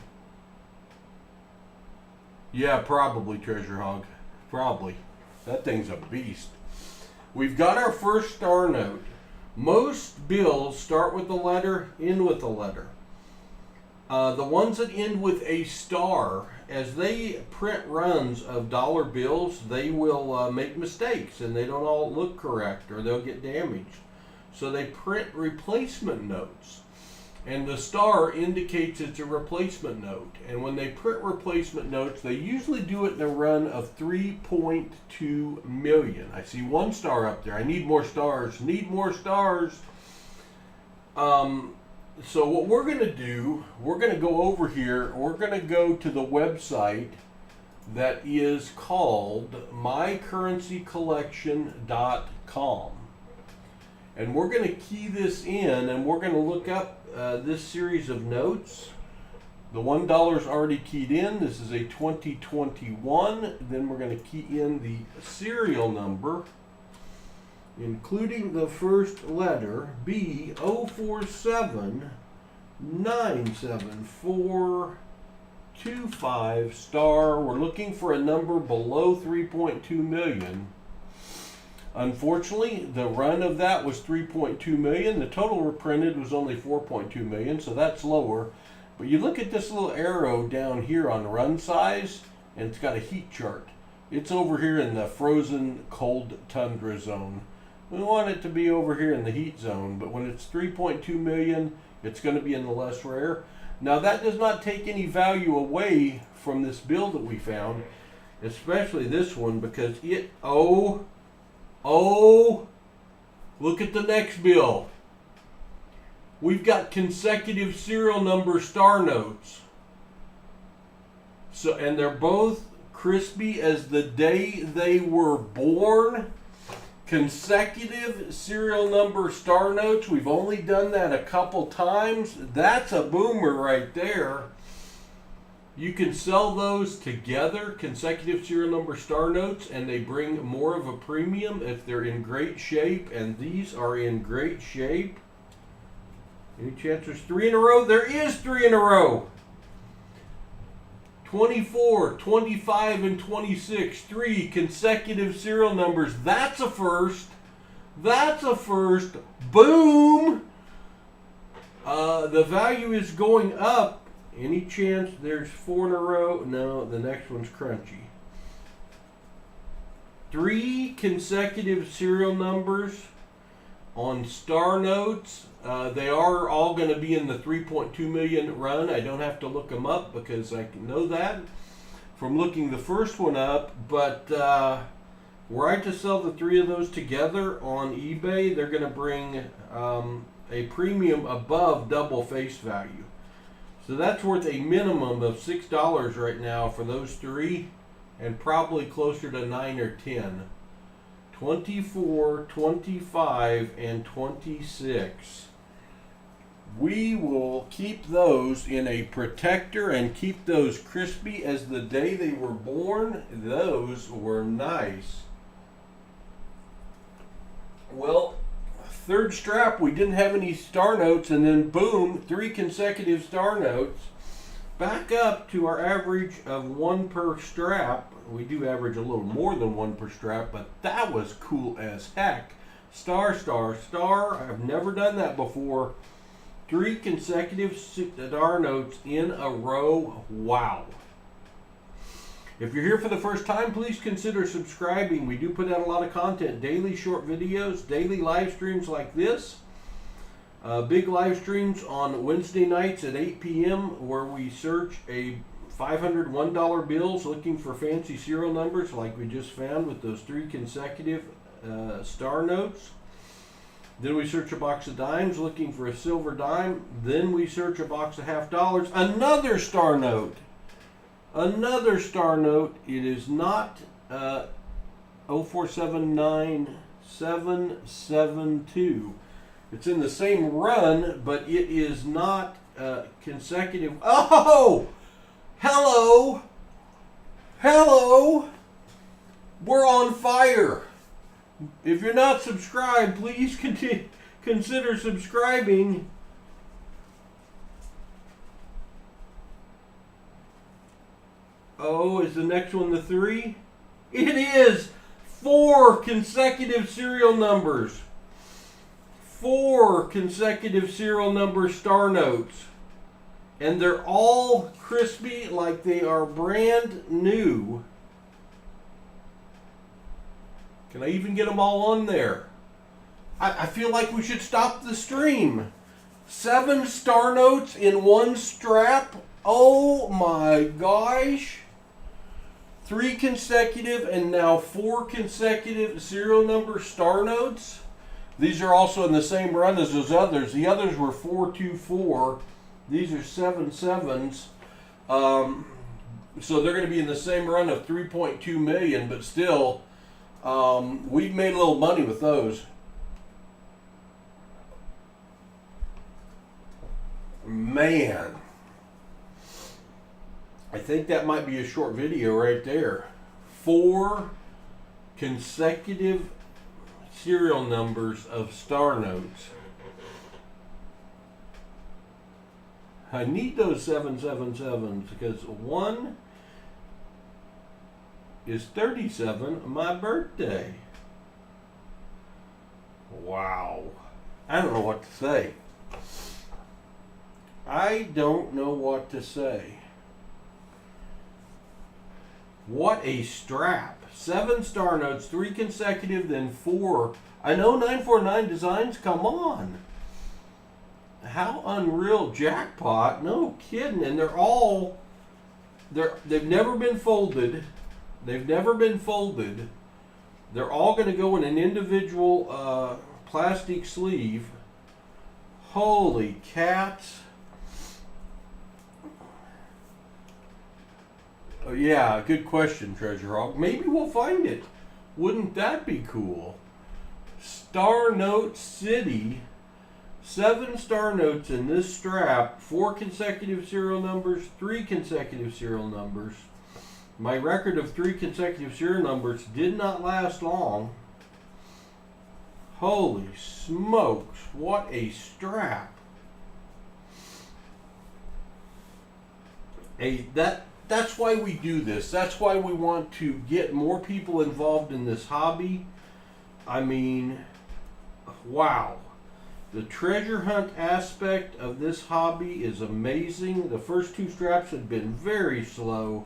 Yeah, probably, Treasure Hog. Probably. That thing's a beast. We've got our first star note. Most bills start with a letter, end with a letter. The ones that end with a star, as they print runs of dollar bills, they will make mistakes and they don't all look correct or they'll get damaged. So they print replacement notes. And the star indicates it's a replacement note. And when they print replacement notes, they usually do it in a run of 3.2 million. I see one star up there. I need more stars. Need more stars. So what we're going to do, we're going to go over here. We're going to go to the website that is called mycurrencycollection.com. And we're going to key this in and we're going to look up this series of notes. The $1 is already keyed in. This is a 2021. Then we're going to key in the serial number, including the first letter, B04797425 star. We're looking for a number below 3.2 million. Unfortunately, the run of that was 3.2 million. The total reprinted was only 4.2 million, so that's lower. But you look at this little arrow down here on run size, and it's got a heat chart. It's over here in the frozen cold tundra zone. We want it to be over here in the heat zone, but when it's 3.2 million, it's going to be in the less rare. Now that does not take any value away from this bill that we found, especially this one, because it, oh, look at the next bill. We've got consecutive serial number star notes. So, and they're both crispy as the day they were born. Consecutive serial number star notes. We've only done that a couple times. That's a boomer right there. You can sell those together, consecutive serial number star notes, and they bring more of a premium if they're in great shape, and these are in great shape. Any chance there's 3 in a row? There is 3 in a row. 24, 25, and 26. 3 consecutive serial numbers. That's a first. That's a first. Boom! The value is going up. Any chance there's 4 in a row? No, the next one's crunchy. 3 consecutive serial numbers on star notes. They are all going to be in the 3.2 million run. I don't have to look them up because I can know that from looking the first one up. But were I to sell the 3 of those together on eBay, they're going to bring a premium above double face value. So that's worth a minimum of $6 right now for those 3, and probably closer to 9 or 10. 24, 25, and 26. We will keep those in a protector and keep those crispy as the day they were born. Those were nice. Well, third strap, we didn't have any star notes, and then boom, 3 consecutive star notes. Back up to our average of 1 per strap. We do average a little more than 1 per strap, but that was cool as heck. Star, star, star. I've never done that before. 3 consecutive star notes in a row. Wow. If you're here for the first time, please consider subscribing. We do put out a lot of content, daily short videos, daily live streams like this. Big live streams on Wednesday nights at 8 p.m. where we search a $501 bills looking for fancy serial numbers like we just found with those 3 consecutive star notes. Then we search a box of dimes looking for a silver dime. Then we search a box of $50. Another star note. Another star note. It is not 0479772. It's in the same run, but it is not consecutive. Oh! Hello! Hello! We're on fire! If you're not subscribed, please consider subscribing. Oh, is the next one the 3? It is 4 consecutive serial numbers. 4 consecutive serial number star notes. And they're all crispy like they are brand new. Can I even get them all on there? I feel like we should stop the stream. 7 star notes in one strap. Oh my gosh. 3 consecutive and now 4 consecutive serial number star notes. These are also in the same run as those others. The others were 424. These are 7 sevens. So they're going to be in the same run of 3.2 million, but still, we've made a little money with those. Man, I think that might be a short video right there. 4 consecutive serial numbers of star notes. I need those 777s because 1 is 37, my birthday. Wow. I don't know what to say. I don't know what to say. What a strap. 7 star notes, 3 consecutive, then 4. I know 949 Designs, come on. How unreal. Jackpot. No kidding. And they've never been folded. They've never been folded. They're all going to go in an individual plastic sleeve. Holy cats. Oh, yeah, good question, Treasure Hog. Maybe we'll find it. Wouldn't that be cool? Star Note City. 7 star notes in this strap. 4 consecutive serial numbers. 3 consecutive serial numbers. My record of 3 consecutive serial numbers did not last long. Holy smokes. What a strap. That's why we do this. That's why we want to get more people involved in this hobby. I mean, wow. The treasure hunt aspect of this hobby is amazing. The first 2 straps had been very slow.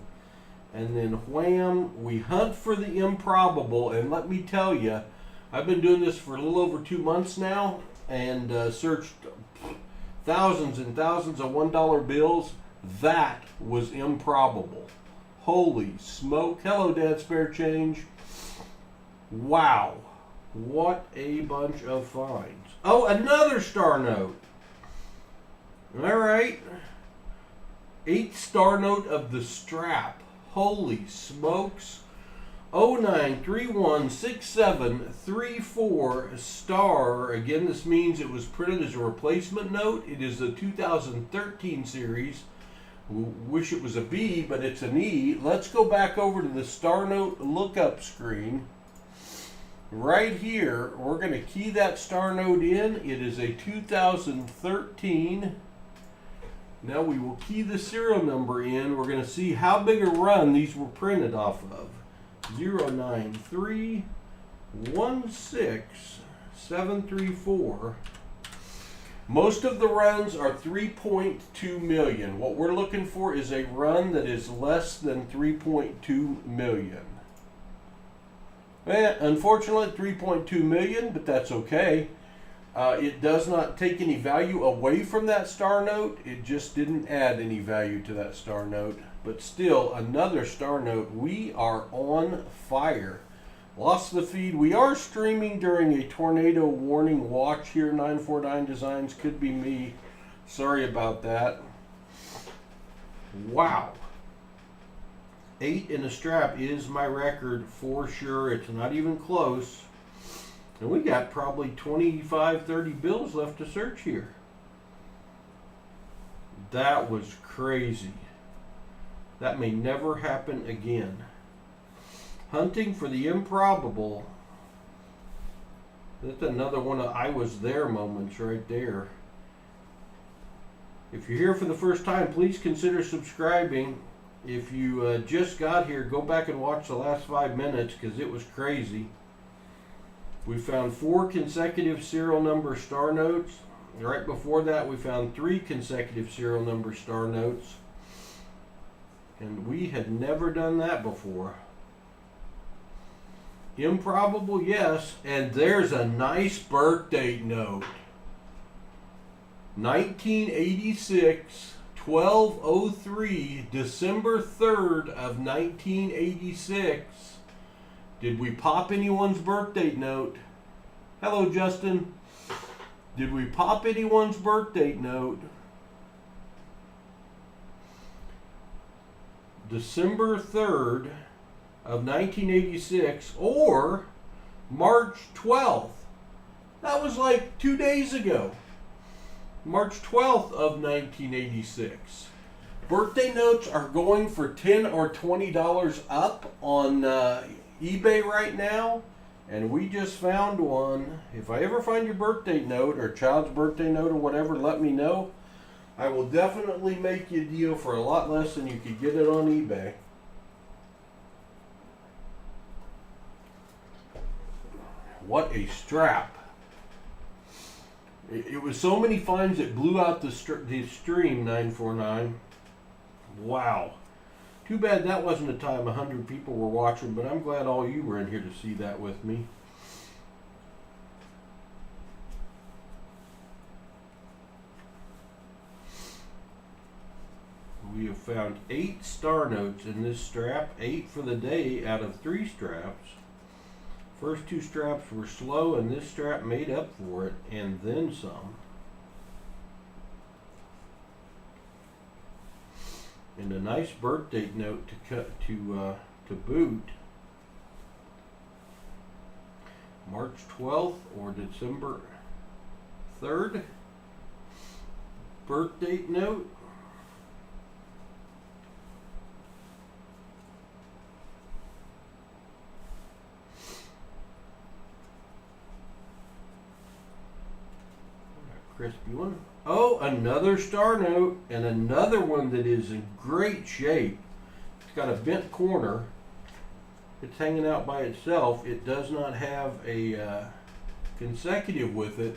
And then wham, we hunt for the improbable. And let me tell you, I've been doing this for a little over 2 months now and searched thousands and thousands of $1 bills. That was improbable. Holy smoke. Hello, Dad Spare Change. Wow. What a bunch of finds. Oh, another star note. All right. 8 star note of the strap. Holy smokes. 09316734 star. Again, this means it was printed as a replacement note. It is the 2013 series. Wish it was a B, but it's an E. Let's go back over to the star note lookup screen. Right here, we're going to key that star note in. It is a 2013. Now we will key the serial number in. We're going to see how big a run these were printed off of. 09316734. Most of the runs are 3.2 million. What we're looking for is a run that is less than 3.2 million. Unfortunately, 3.2 million, but that's okay. It does not take any value away from that star note. It just didn't add any value to that star note. But still, another star note. We are on fire. Lost the feed. We are streaming during a tornado warning watch here. 949 Designs. Could be me. Sorry about that. Wow. 8 in a strap is my record for sure. It's not even close. And we got probably 25, 30 bills left to search here. That was crazy. That may never happen again. Hunting for the improbable. That's another one of I was there moments right there. If you're here for the first time, please consider subscribing. If you just got here, go back and watch the last 5 minutes because it was crazy. We found 4 consecutive serial number star notes. Right before that, we found 3 consecutive serial number star notes. And we had never done that before. Improbable, yes. And there's a nice birth date note. 1986. 1203, December 3rd of 1986. Did we pop anyone's birth date note? Hello, Justin. Did we pop anyone's birth date note? December 3rd of 1986 or March 12th. That was like 2 days ago. March 12th of 1986. Birthday notes are going for $10 or $20 up on eBay right now, and we just found one. If I ever find your birthday note or child's birthday note or whatever, let me know. I will definitely make you a deal for a lot less than you could get it on eBay. What a strap. It was so many finds it blew out the stream, 949. Wow. Too bad that wasn't a time 100 people were watching, but I'm glad all you were in here to see that with me. We have found 8 star notes in this strap, 8 for the day out of 3 straps. First 2 straps were slow, and this strap made up for it, and then some. And a nice birth date note to boot. March 12th or December 3rd. Birth date note. Crispy one. Oh, another star note, and another one that is in great shape. It's got a bent corner. It's hanging out by itself. It does not have a consecutive with it.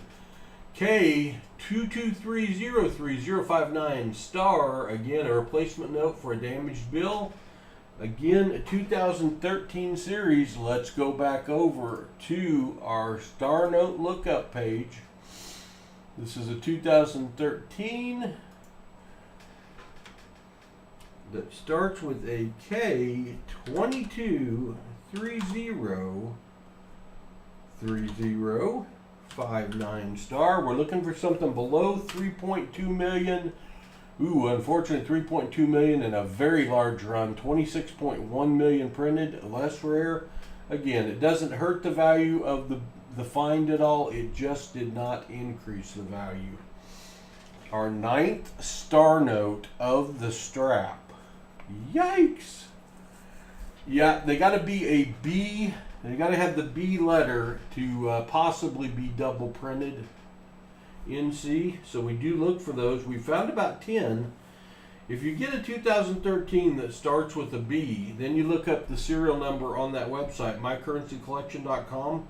K223030059 star. Again, a replacement note for a damaged bill. Again, a 2013 series. Let's go back over to our star note lookup page. This is a 2013 that starts with a K22303059 star. We're looking for something below 3.2 million. Ooh, unfortunately 3.2 million in a very large run. 26.1 million printed, less rare. Again, it doesn't hurt the value of the find at all. It just did not increase the value. Our 9th star note of the strap. Yikes! Yeah, they got to be a B. They got to have the B letter to possibly be double printed. NC. So we do look for those. We found about 10. If you get a 2013 that starts with a B, then you look up the serial number on that website, mycurrencycollection.com.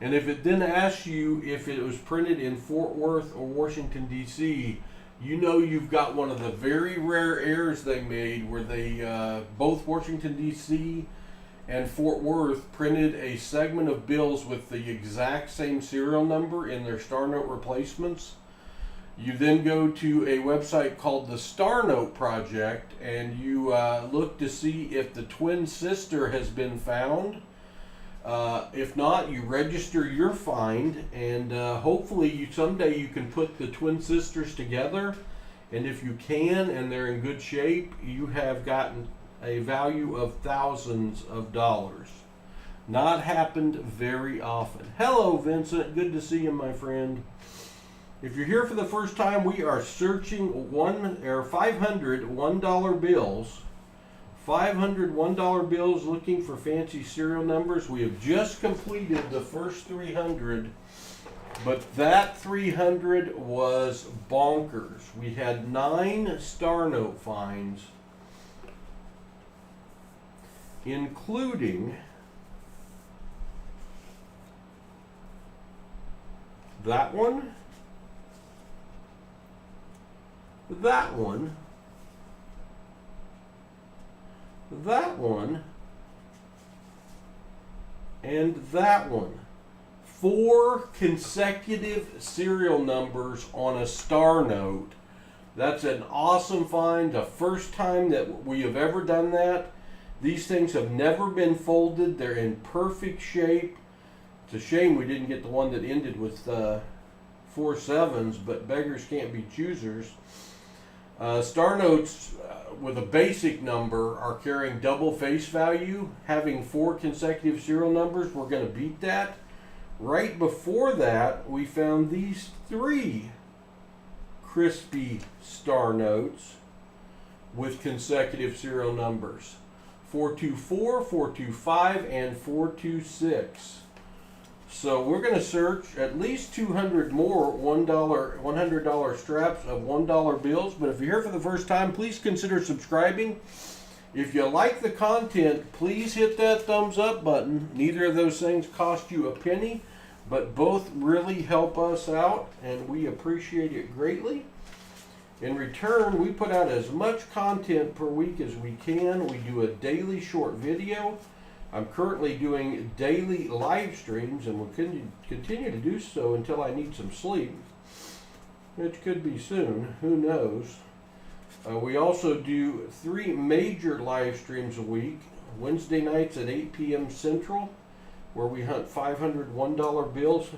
And if it then asks you if it was printed in Fort Worth or Washington, D.C., you know you've got one of the very rare errors they made where they, both Washington, D.C. and Fort Worth printed a segment of bills with the exact same serial number in their Star Note replacements. You then go to a website called the Star Note Project, and you look to see if the twin sister has been found. If not, you register your find, and hopefully someday you can put the twin sisters together. And if you can, and they're in good shape, you have gotten a value of thousands of dollars. Not happened very often. Hello, Vincent. Good to see you, my friend. If you're here for the first time, we are searching 500 $1 bills. 500 $1 bills, looking for fancy serial numbers. We have just completed the first 300, but that 300 was bonkers. We had 9 Star Note finds. including that one, that one, that one, and that one. 4 consecutive serial numbers on a star note. That's an awesome find. The first time that we have ever done that. These things have never been folded. They're in perfect shape. It's a shame we didn't get the one that ended with 4 sevens, but beggars can't be choosers. Star notes with a basic number are carrying double face value. Having 4 consecutive serial numbers, we're going to beat that. Right before that, we found these 3 crispy star notes with consecutive serial numbers. 424, 425, and 426. So we're going to search at least 200 more $100 straps of $1 bills. But if you're here for the first time, please consider subscribing. If you like the content, please hit that thumbs up button. Neither of those things cost you a penny, but both really help us out, and we appreciate it greatly. In return, we put out as much content per week as we can. We do a daily short video. I'm currently doing daily live streams, and will continue to do so until I need some sleep, which could be soon. Who knows? We also do 3 major live streams a week. Wednesday nights at 8 p.m. Central, where we hunt 500 $1 bills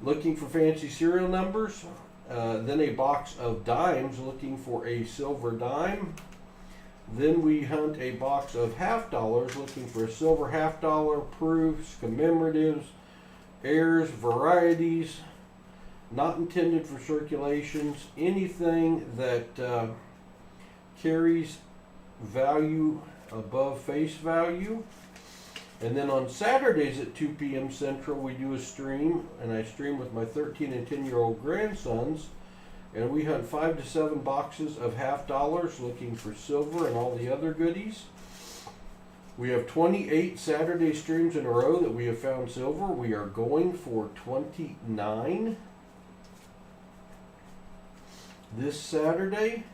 looking for fancy serial numbers. Then a box of dimes looking for a silver dime. Then we hunt a box of $half looking for a silver $half, proofs, commemoratives, heirs, varieties, not intended for circulations, anything that carries value above face value. And then on Saturdays at 2 p.m. Central, we do a stream, and I stream with my 13 and 10-year-old grandsons, and we hunt 5 to 7 boxes of $half looking for silver and all the other goodies. We have 28 Saturday streams in a row that we have found silver. We are going for 29 this Saturday.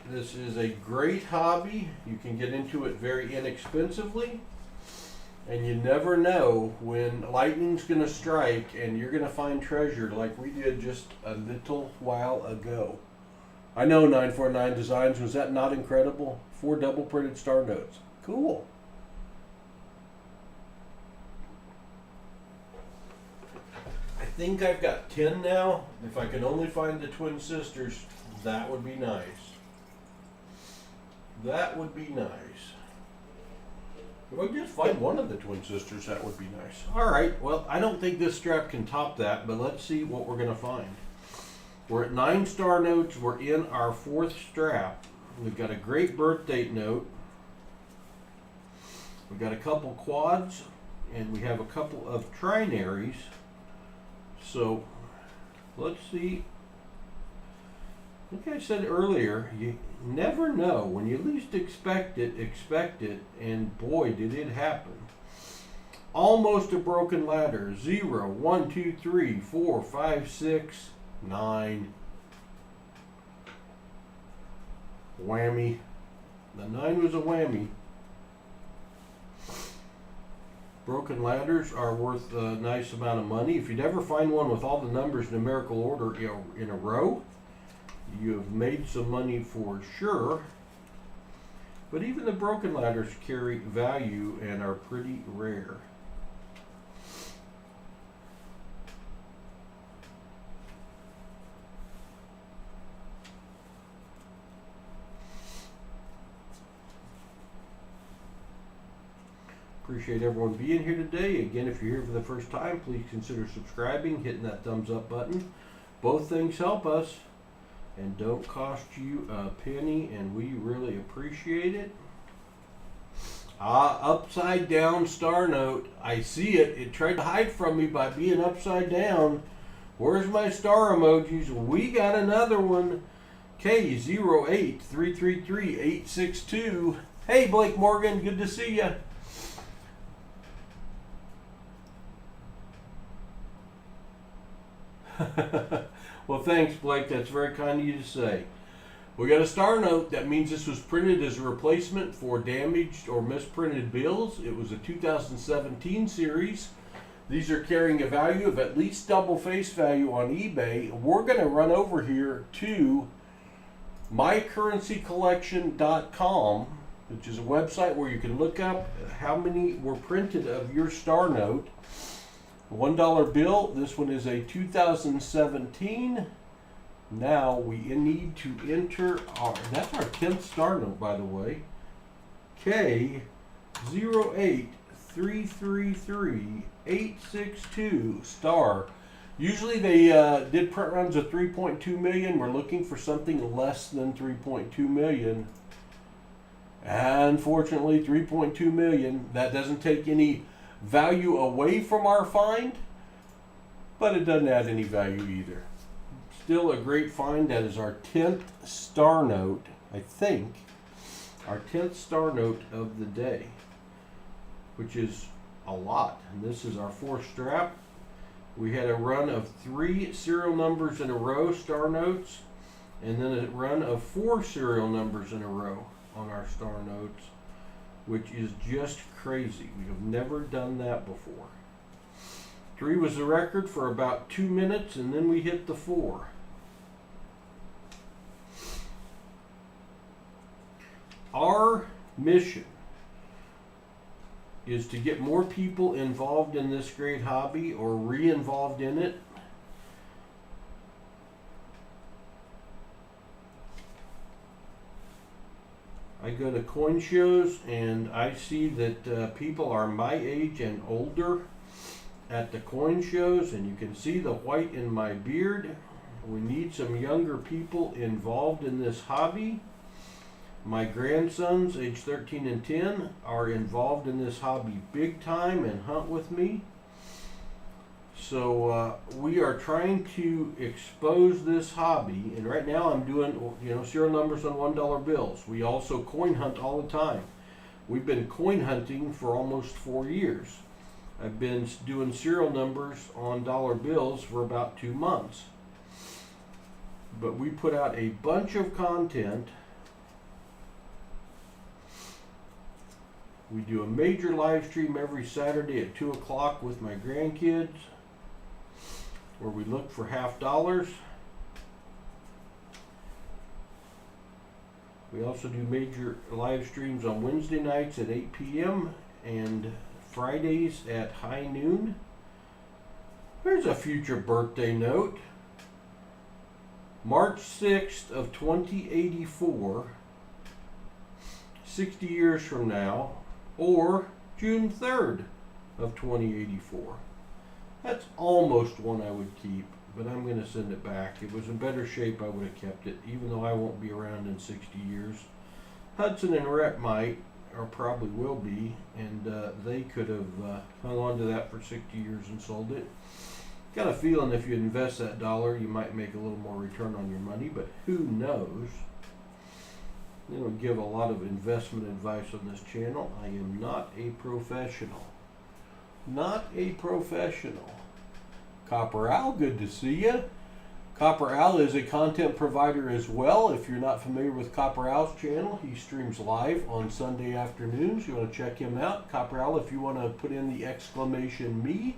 This is a great hobby. You can get into it very inexpensively, and you never know when lightning's going to strike and you're going to find treasure like we did just a little while ago. I know 949 Designs, was that not incredible? 4 double printed star notes. Cool. I think I've got 10 now. If I can only find the twin sisters, that would be nice. That would be nice. If I just find one of the twin sisters, that would be nice. Alright, well, I don't think this strap can top that, but let's see what we're going to find. We're at 9 star notes. We're in our 4th strap. We've got a great birth date note. We've got a couple quads, and we have a couple of trinaries. So, let's see. Like I said earlier, you never know. When you least expect it, and boy, did it happen. Almost a broken ladder. 0, 1, 2, 3, 4, 5, 6, 9. Whammy. The 9 was a whammy. Broken ladders are worth a nice amount of money. If you never find one with all the numbers numerical order in a row, you have made some money for sure. But even the broken ladders carry value and are pretty rare. Appreciate everyone being here today. Again, if you're here for the first time, please consider subscribing, hitting that thumbs up button. Both things help us and don't cost you a penny, and we really appreciate it. Upside down star note. I see it. It tried to hide from me by being upside down. Where's my star emojis? We got another one. K08333 862. Hey, Blake Morgan, good to see you. Well, thanks, Blake. That's very kind of you to say. We got a star note. That means this was printed as a replacement for damaged or misprinted bills. It was a 2017 series. These are carrying a value of at least double face value on eBay. We're going to run over here to mycurrencycollection.com, which is a website where you can look up how many were printed of your star note. $1 bill. This one is a 2017. Now we need to enter that's our 10th star note, by the way. K08333-862 star. Usually they did print runs of 3.2 million. We're looking for something less than 3.2 million. Unfortunately, 3.2 million. That doesn't take any value away from our find, but it doesn't add any value either. Still a great find. That is our 10th star note, I think. Our 10th star note of the day, which is a lot. And this is our 4th strap. We had a run of 3 serial numbers in a row, star notes, and then a run of 4 serial numbers in a row on our star notes, which is just crazy. We have never done that before. 3 was the record for about 2 minutes, and then we hit the 4. Our mission is to get more people involved in this great hobby or re-involved in it. I go to coin shows and I see that people are my age and older at the coin shows, and you can see the white in my beard. We need some younger people involved in this hobby. My grandsons, age 13 and 10, are involved in this hobby big time and hunt with me. So we are trying to expose this hobby, and right now I'm doing, serial numbers on $1 bills. We also coin hunt all the time. We've been coin hunting for almost 4 years. I've been doing serial numbers on dollar bills for about 2 months. But we put out a bunch of content. We do a major live stream every Saturday at 2 o'clock with my grandkids, where we look for $50. We also do major live streams on Wednesday nights at 8 p.m. and Fridays at high noon. There's a future birthday note. March 6th of 2084, 60 years from now, or June 3rd of 2084. That's almost one I would keep, but I'm going to send it back. It was in better shape, I would have kept it, even though I won't be around in 60 years. Hudson and Rhett might, or probably will be, and they could have hung on to that for 60 years and sold it. Got a feeling if you invest that dollar, you might make a little more return on your money, but who knows? They don't give a lot of investment advice on this channel. I am not a professional. Not a professional. Copper Al, good to see you. Copper Al is a content provider as well. If you're not familiar with Copper Al's channel, he streams live on Sunday afternoons. You want to check him out. Copper Al, if you want to put in the exclamation me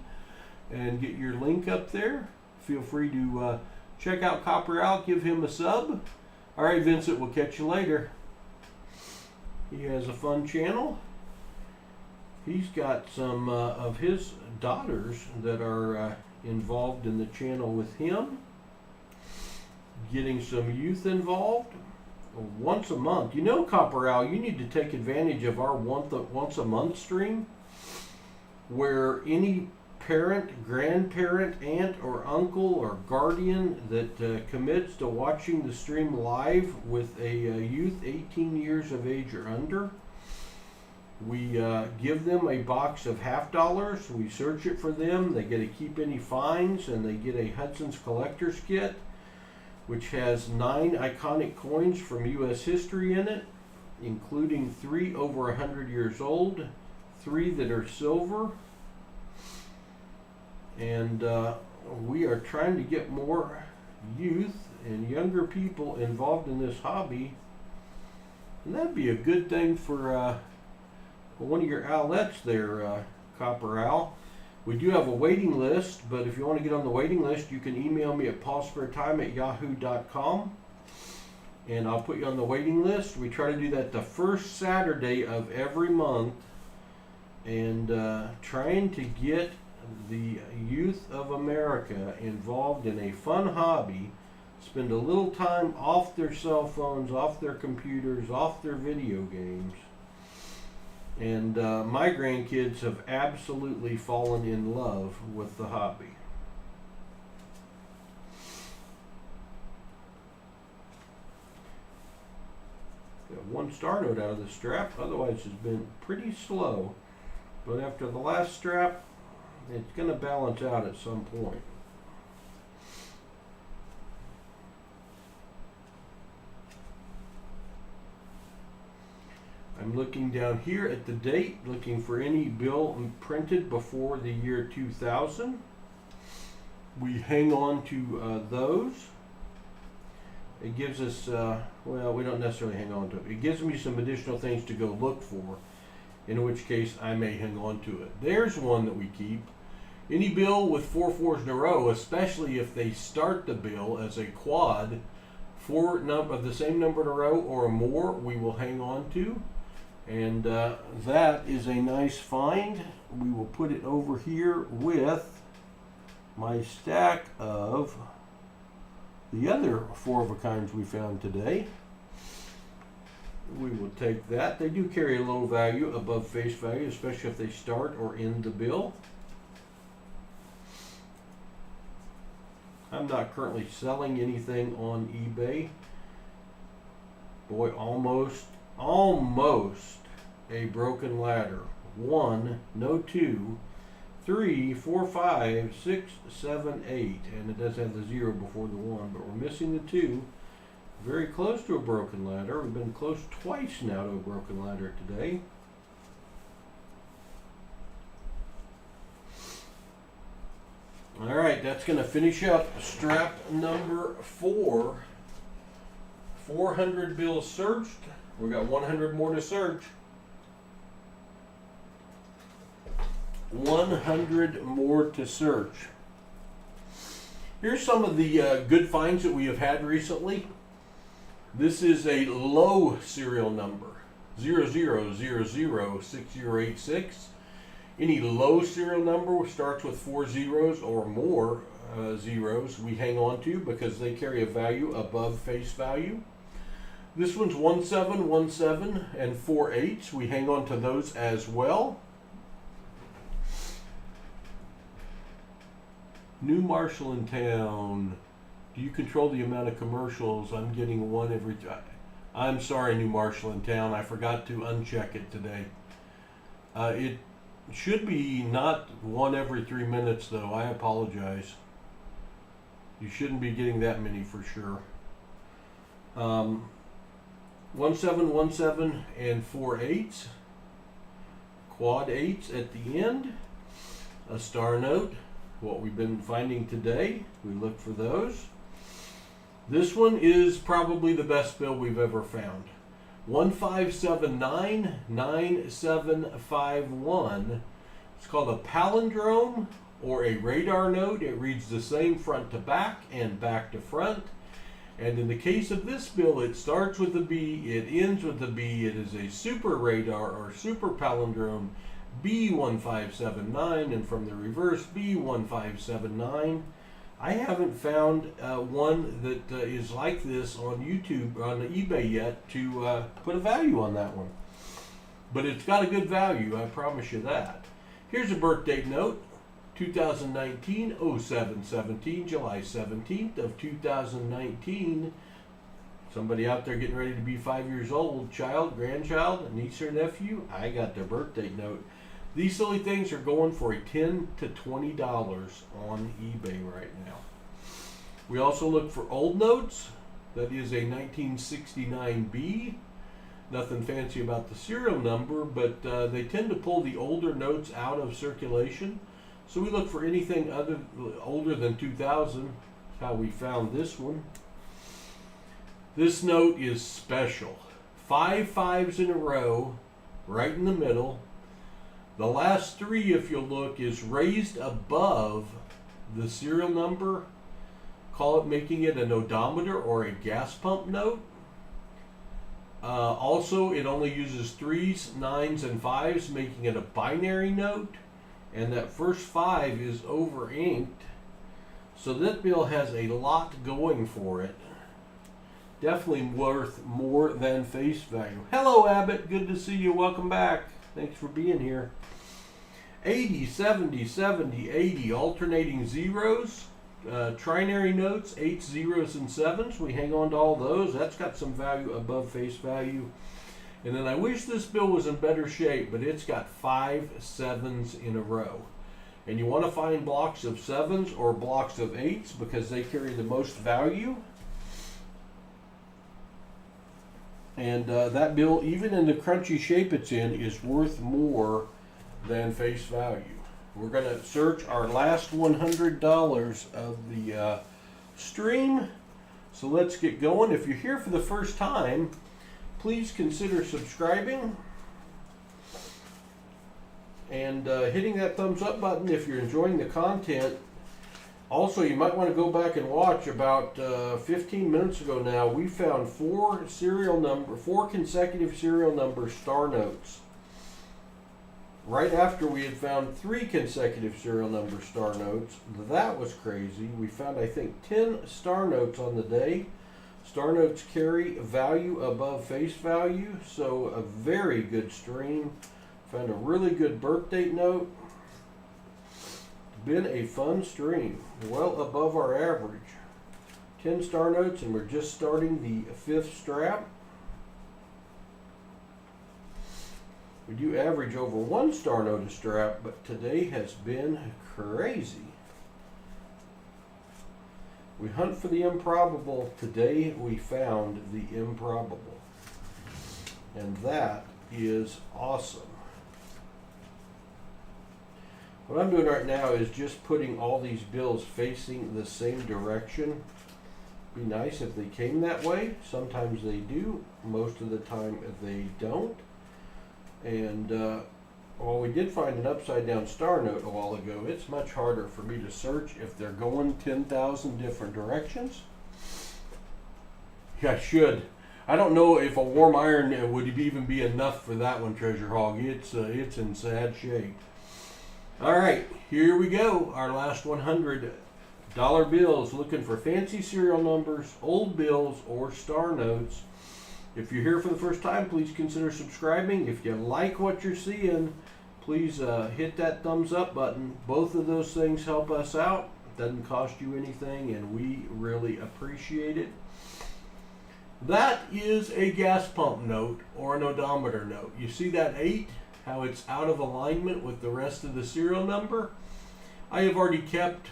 and get your link up there, feel free to check out Copper Al, give him a sub. All right, Vincent, we'll catch you later. He has a fun channel. He's got some of his daughters that are involved in the channel with him, getting some youth involved once a month. You know, Copper Al, you need to take advantage of our once a month stream, where any parent, grandparent, aunt, or uncle, or guardian that commits to watching the stream live with a youth 18 years of age or under, we give them a box of $50. We search it for them. They get to keep any finds, and they get a Hudson's Collector's Kit, which has 9 iconic coins from U.S. history in it. including 3 over 100 years old, 3 that are silver, and we are trying to get more youth and younger people involved in this hobby, and that'd be a good thing for one of your owlets there, Copper Owl. We do have a waiting list, but if you want to get on the waiting list, you can email me at PasSpareTime@yahoo.com, and I'll put you on the waiting list. We try to do that the first Saturday of every month, and trying to get the youth of America involved in a fun hobby, spend a little time off their cell phones, off their computers, off their video games. And my grandkids have absolutely fallen in love with the hobby. Got one star note out of the strap, otherwise it's been pretty slow. But after the last strap, it's going to balance out at some point. I'm looking down here at the date, looking for any bill printed before the year 2000. We hang on to those. It gives us, well, we don't necessarily hang on to it. It gives me some additional things to go look for, in which case I may hang on to it. There's one that we keep. Any bill with 4 4s in a row, especially if they start the bill as a quad, 4 of the same number in a row or more, we will hang on to. And that is a nice find. We will put it over here with my stack of the other 4 of a kinds we found today. We will take that. They do carry a little value above face value, especially if they start or end the bill. I'm not currently selling anything on eBay. Boy, almost a broken ladder. 1, no 2, 3, 4, 5, 6, 7, 8, and it does have the 0 before the 1, but we're missing the 2. Very close to a broken ladder. We've been close twice now to a broken ladder today. All right, that's going to finish up strap number 4. 400 bills searched. We got 100 more to search. 100 more to search. Here's some of the good finds that we have had recently. This is a low serial number, 00006086. Any low serial number starts with 4 zeros or more zeros we hang on to because they carry a value above face value. This one's 1717 and 4 8s. We hang on to those as well. New Marshall in town. Do you control the amount of commercials? I'm getting one every time. I'm sorry, New Marshall in town. I forgot to uncheck it today. It should be not one every 3 minutes, though. I apologize. You shouldn't be getting that many for sure. 1717 and 4 8s. Quad 8s at the end. A star note. What we've been finding today. We look for those. This one is probably the best bill we've ever found. 15799751. It's called a palindrome or a radar note. It reads the same front to back and back to front. And in the case of this bill, it starts with a B, it ends with a B. It is a super radar or super palindrome B1579, and from the reverse B1579. I haven't found one that is like this on YouTube, on eBay yet, to put a value on that one. But it's got a good value, I promise you that. Here's a birthday note, 2019, 0717, July 17th of 2019. Somebody out there getting ready to be 5 years old, child, grandchild, niece or nephew, I got their birthday note. These silly things are going for $10 to $20 on eBay right now. We also look for old notes. That is a 1969B. Nothing fancy about the serial number, but they tend to pull the older notes out of circulation. So we look for anything older than 2000. That's how we found this one. This note is special. 5 5s in a row, right in the middle. The last 3, if you'll look, is raised above the serial number. Making it an odometer or a gas pump note. Also, it only uses 3s, 9s, and 5s, making it a binary note. And that first 5 is over inked. So that bill has a lot going for it. Definitely worth more than face value. Hello, Abbott. Good to see you. Welcome back. Thanks for being here. 80, 70, 70, 80. Alternating zeros. Trinary notes, 8s, 0s, and 7s. We hang on to all those. That's got some value above face value. And then I wish this bill was in better shape, but it's got 5 7s in a row. And you want to find blocks of 7s or blocks of 8s because they carry the most value. And that bill, even in the crunchy shape it's in, is worth more than face value. We're going to search our last $100 of the stream. So let's get going. If you're here for the first time, please consider subscribing and hitting that thumbs up button if you're enjoying the content. Also, you might want to go back and watch. About 15 minutes ago now, we found 4 consecutive serial number star notes. Right after we had found 3 consecutive serial number star notes. That was crazy. We found, I think, 10 star notes on the day. Star notes carry value above face value, so a very good stream. Found a really good birth date note. Been a fun stream, well above our average. 10 star notes, and we're just starting the 5th strap. We do average over 1 star note a strap, but today has been crazy. We hunt for the improbable. Today we found the improbable. And that is awesome. What I'm doing right now is just putting all these bills facing the same direction. Be nice if they came that way. Sometimes they do. Most of the time they don't. And while we did find an upside down star note a while ago, it's much harder for me to search if they're going 10,000 different directions. Yeah, I should. I don't know if a warm iron would even be enough for that one, Treasure Hog. It's in sad shape. All right, here we go. Our last $100 bills, looking for fancy serial numbers, old bills, or star notes. If you're here for the first time, please consider subscribing. If you like what you're seeing, please hit that thumbs up button. Both of those things help us out. It doesn't cost you anything, and we really appreciate it. That is a gas pump note or an odometer note. You see that 8? How it's out of alignment with the rest of the serial number? I have already kept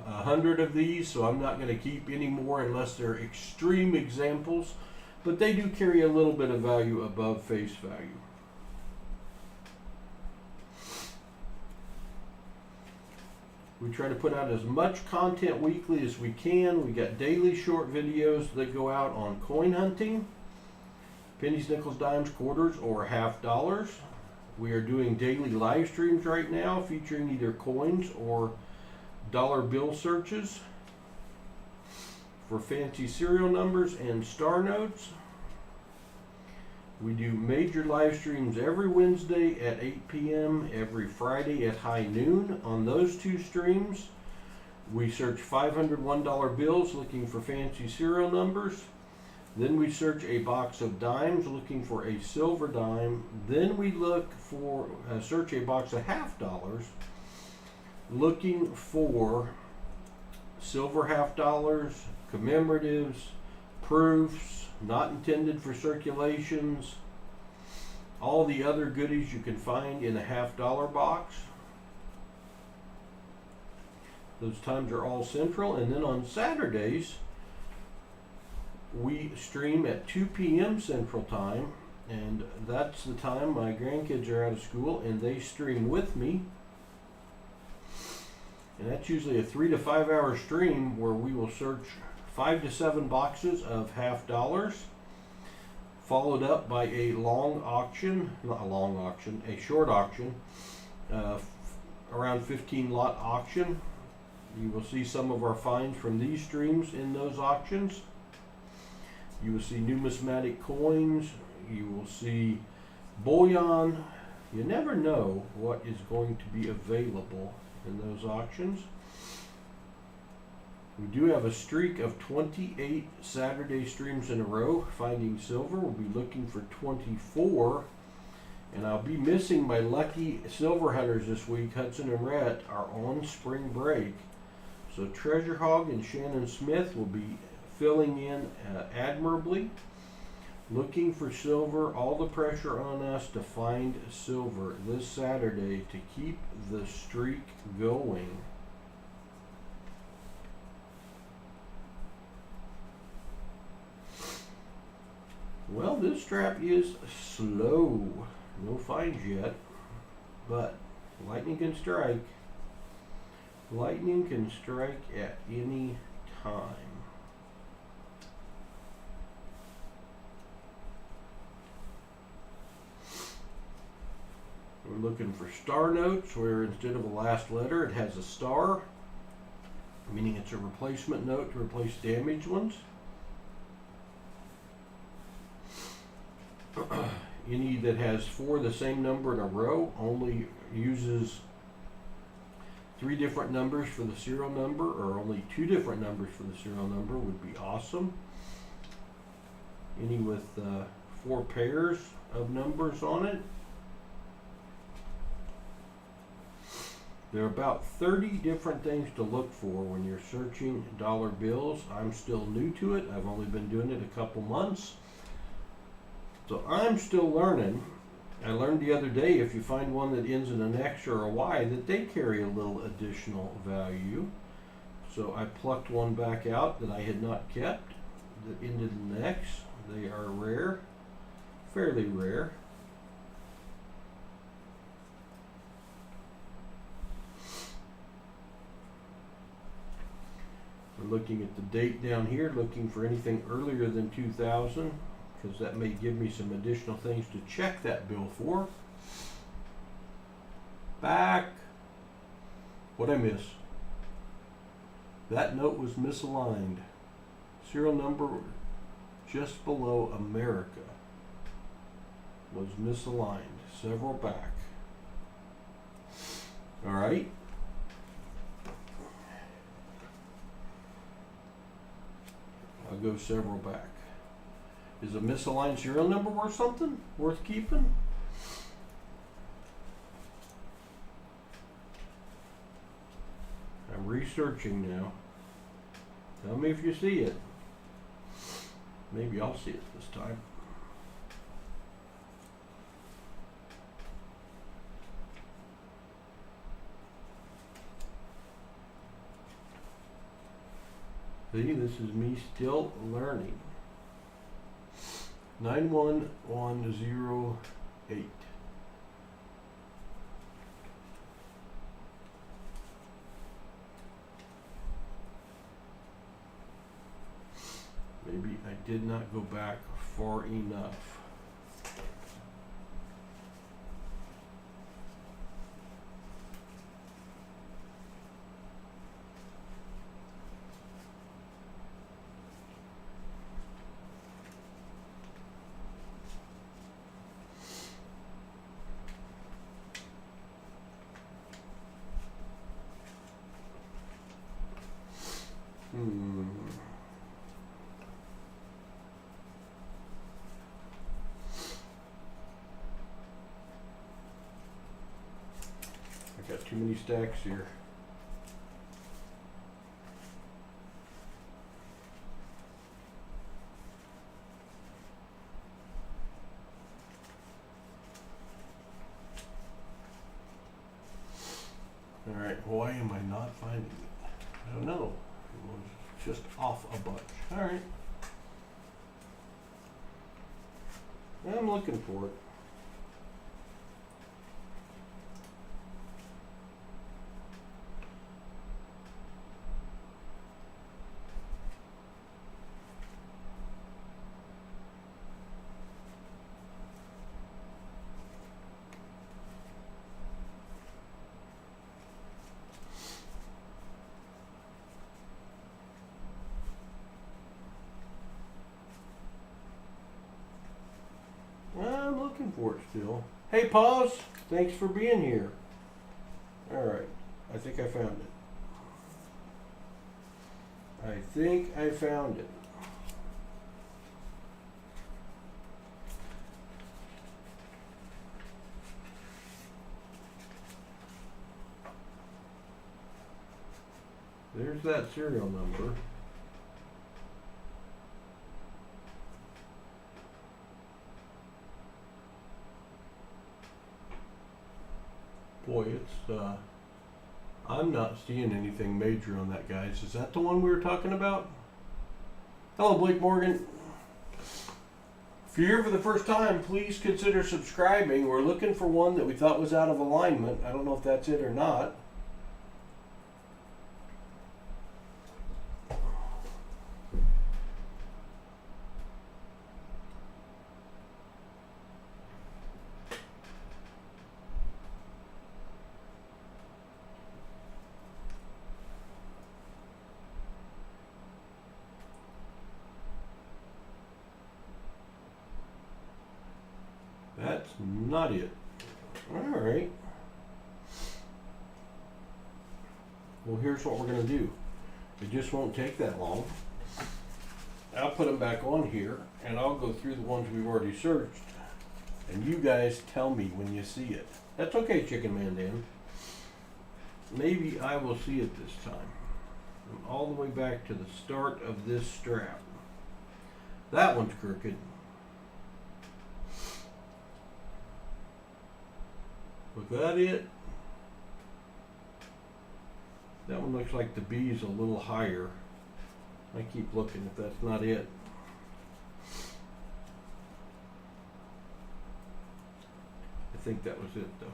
100 of these, so I'm not going to keep any more unless they're extreme examples. But they do carry a little bit of value above face value. We try to put out as much content weekly as we can. We got daily short videos that go out on coin hunting, pennies, nickels, dimes, quarters, or $50. We are doing daily live streams right now featuring either coins or dollar bill searches for fancy serial numbers and star notes. We do major live streams every Wednesday at 8 p.m., every Friday at high noon. On those 2 streams, we search $501 bills looking for fancy serial numbers. Then we search a box of dimes looking for a silver dime. Then we look for search a box of $50 looking for silver $50, commemoratives, proofs, not intended for circulations, all the other goodies you can find in a $50 box. Those times are all central. And then on Saturdays, we stream at 2 p.m. Central Time And that's the time my grandkids are out of school and they stream with me. And that's usually a 3 to 5 hour stream where we will search 5 to 7 boxes of $50, followed up by a long auction, not a long auction, a short auction, around 15 lot auction. You will see some of our finds from these streams in those auctions. You will see numismatic coins. You will see bullion. You never know what is going to be available in those auctions. We do have a streak of 28 Saturday streams in a row finding silver. We'll be looking for 24. And I'll be missing my lucky silver hunters this week. Hudson and Rhett are on spring break. So Treasure Hog and Shannon Smith will be filling in admirably. Looking for silver, all the pressure on us to find silver this Saturday to keep the streak going. Well, this trap is slow. No finds yet, but lightning can strike. Lightning can strike at any time. We're looking for star notes where instead of a last letter it has a star, meaning it's a replacement note to replace damaged ones. Any that has 4 the same number in a row only uses 3 different numbers for the serial number, or only 2 different numbers for the serial number would be awesome. Any with 4 pairs of numbers on it. There are about 30 different things to look for when you're searching dollar bills. I'm still new to it. I've only been doing it a couple months. So I'm still learning. I learned the other day if you find one that ends in an X or a Y that they carry a little additional value. So I plucked one back out that I had not kept that ended in an X. They are rare, fairly rare. We're looking at the date down here, looking for anything earlier than 2000, because that may give me some additional things to check that bill for. Back. What'd I miss? That note was misaligned. Serial number just below America was misaligned. Several back. All right. I'll go several back. Is a misaligned serial number worth something? Worth keeping? I'm researching now. Tell me if you see it. Maybe I'll see it this time. See, this is me still learning. 91108. Maybe I did not go back far enough. I got too many stacks here. All right, why am I not finding it? I don't know. It was just off a bunch. All right. I'm looking for it. I'm looking for it still. Hey, Pause. Thanks for being here. All right. I think I found it. I think I found it. There's that serial number. Boy, it's I'm not seeing anything major on that, guys. Is that the one we were talking about? Hello, Blake Morgan. If you're here for the first time, please consider subscribing. We're looking for one that we thought was out of alignment. I don't know if that's it or not. That's not it. All right. Well, here's what we're going to do. It just won't take that long. I'll put them back on here, and I'll go through the ones we've already searched. And you guys tell me when you see it. That's okay, Chicken Man Dan. Maybe I will see it this time. I'm all the way back to the start of this strap. That one's crooked. Was that it? That one looks like the B's a little higher. I keep looking if that's not it. I think that was it though.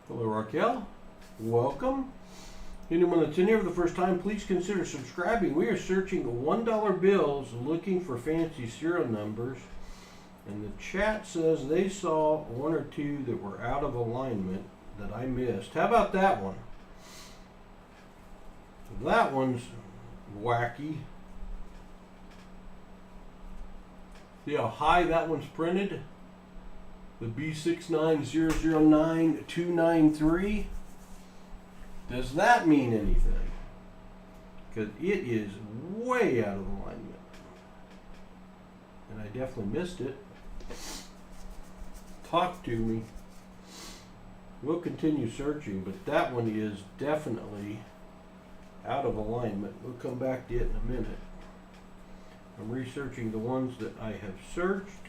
Hello, Raquel. Welcome. Anyone that's in here for the first time, please consider subscribing. We are searching $1 bills looking for fancy serial numbers. And the chat says they saw one or two that were out of alignment that I missed. How about that one? That one's wacky. See how high that one's printed? The B69009-293. Does that mean anything? Because it is way out of alignment. And I definitely missed it. Talk to me. We'll continue searching, but that one is definitely out of alignment. We'll come back to it in a minute. I'm researching the ones that I have searched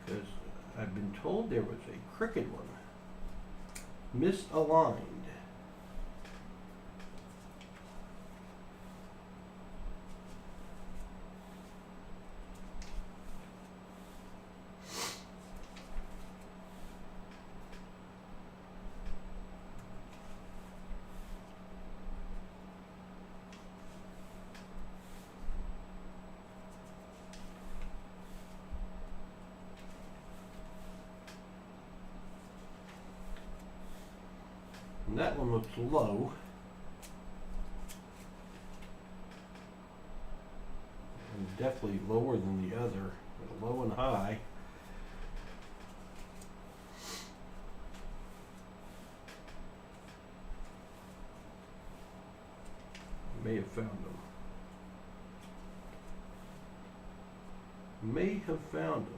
because I've been told there was a crooked one. Misaligned. And that one looks low. definitely lower than the other. Low and high. May have found them. May have found them.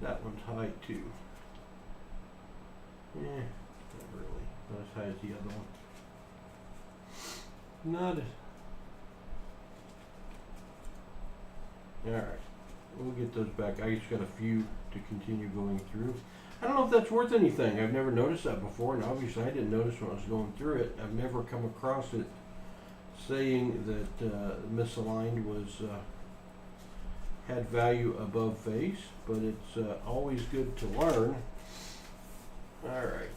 That one's high too. Not really. Not as high as the other one. Not as... Alright. We'll get those back. I just got a few to continue going through. I don't know if that's worth anything. I've never noticed that before, and obviously I didn't notice when I was going through it. I've never come across it saying that misaligned was had value above face, but it's always good to learn. All right.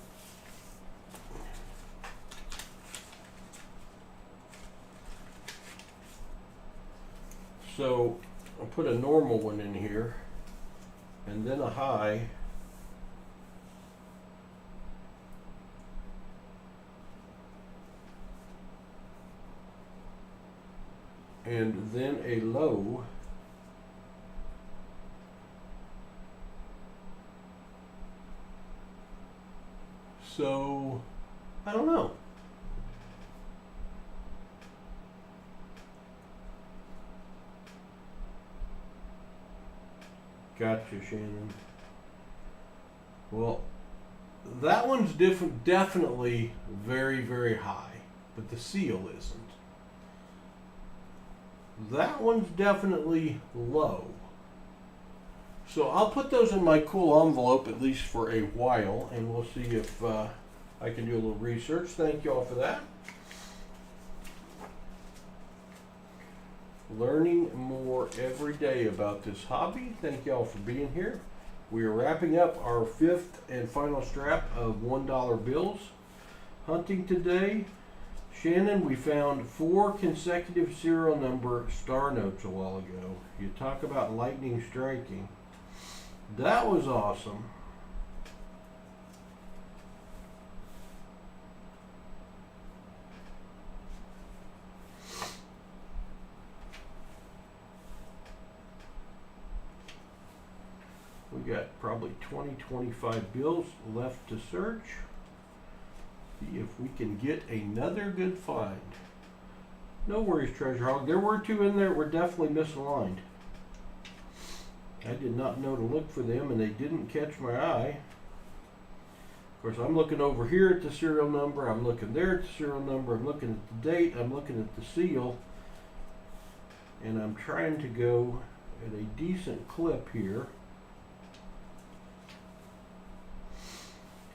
So I'll put a normal one in here, and then a high, and then a low, so I don't know. Gotcha, Shannon. Well, that one's definitely very, very high, but the seal isn't. That one's definitely low. So I'll put those in my cool envelope at least for a while, and we'll see if I can do a little research. Thank you all for that. Learning more every day about this hobby. Thank you all for being here. We are wrapping up our fifth and final strap of $1 bills. Hunting today. Shannon, we found 4 consecutive serial number star notes a while ago. You talk about lightning striking. That was awesome. We got probably 20-25 bills left to search. See if we can get another good find. No worries, Treasure Hog. There were 2 in there that were definitely misaligned. I did not know to look for them, and they didn't catch my eye. Of course, I'm looking over here at the serial number. I'm looking there at the serial number. I'm looking at the date. I'm looking at the seal. And I'm trying to go at a decent clip here.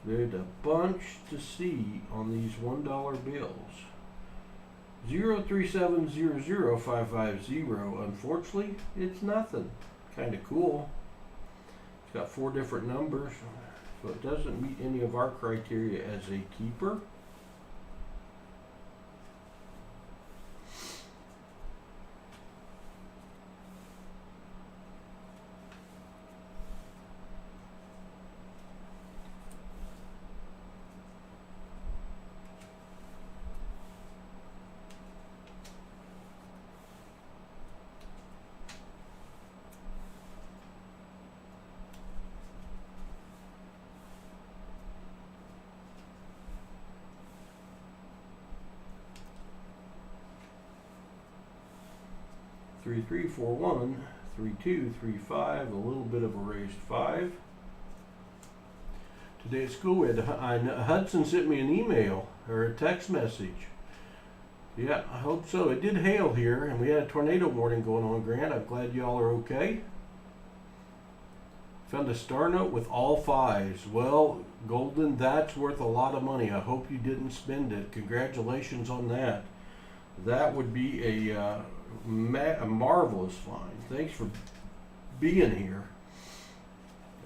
There's a bunch to see on these $1 bills. 037005550. Unfortunately, it's nothing. Kind of cool. It's got 4 different numbers, so it doesn't meet any of our criteria as a keeper. Three, 3, 4, 1, 3, 2, 3, 5, a little bit of a raised 5. Today at school, Hudson sent me an email or a text message. Yeah, I hope so. It did hail here, and we had a tornado warning going on, Grant. I'm glad y'all are okay. Found a star note with all fives. Well, Golden, that's worth a lot of money. I hope you didn't spend it. Congratulations on that. That would be a marvelous find. Thanks for being here.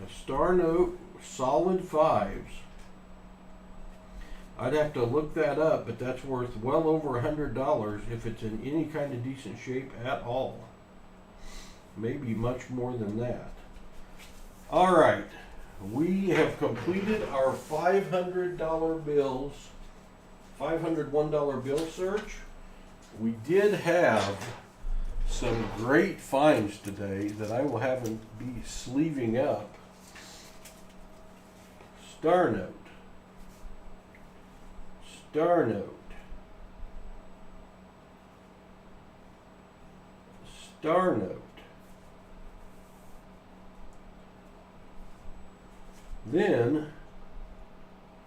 A star note, solid fives. I'd have to look that up, but that's worth well over $100 if it's in any kind of decent shape at all. Maybe much more than that. All right, we have completed our $500 bills, $501 bill search. We did have some great finds today that I will have them be sleeving up. Star note, star note, star note. Then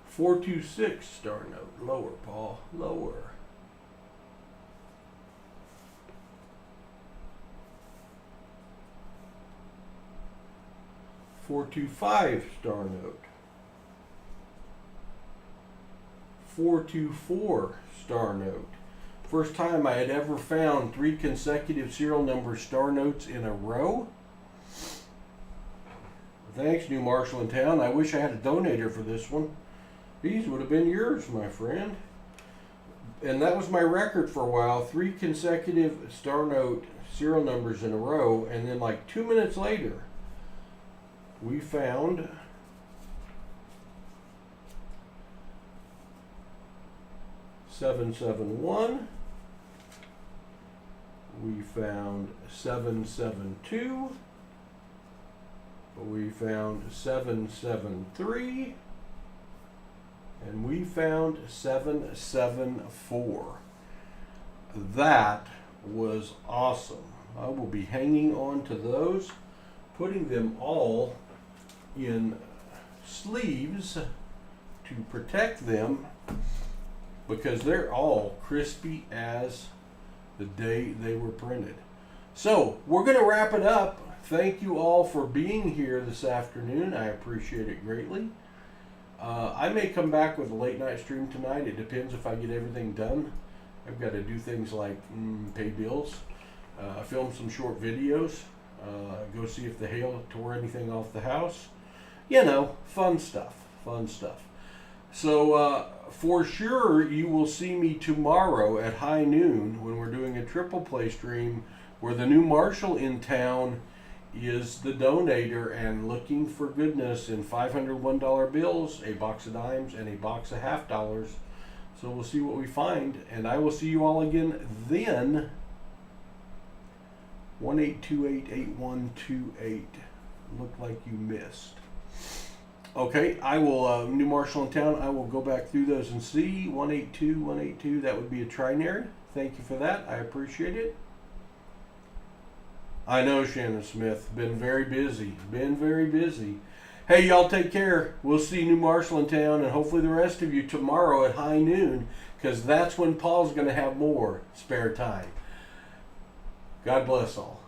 426 star note. Lower, Paul. Lower. .425 star note. 424 star note. First time I had ever found 3 consecutive serial number star notes in a row. Thanks, New Marshall in town. I wish I had a donator for this one. These would have been yours, my friend. And that was my record for a while. 3 consecutive star note serial numbers in a row. And then like 2 minutes later, we found .771. We found 772. We found 773, and we found 774. That was awesome. I will be hanging on to those, putting them all in sleeves to protect them because they're all crispy as the day they were printed. So we're going to wrap it up. Thank you all for being here this afternoon. I appreciate it greatly. I may come back with a late night stream tonight. It depends if I get everything done. I've got to do things like pay bills, film some short videos, go see if the hail tore anything off the house. You know, fun stuff, fun stuff. So for sure you will see me tomorrow at high noon when we're doing a triple play stream where the new Marshall in town is the donator and looking for goodness in $501 bills, a box of dimes, and a box of half dollars. So we'll see what we find, and I will see you all again then. 1-828-8128. Looked like you missed. Okay, I will, New Marshall in town, I will go back through those and see. 182, 182, that would be a trinary. Thank you for that. I appreciate it. I know, Shannon Smith. Been very busy. Been very busy. Hey, y'all take care. We'll see New Marshall in town and hopefully the rest of you tomorrow at high noon because that's when Paul's going to have more spare time. God bless all.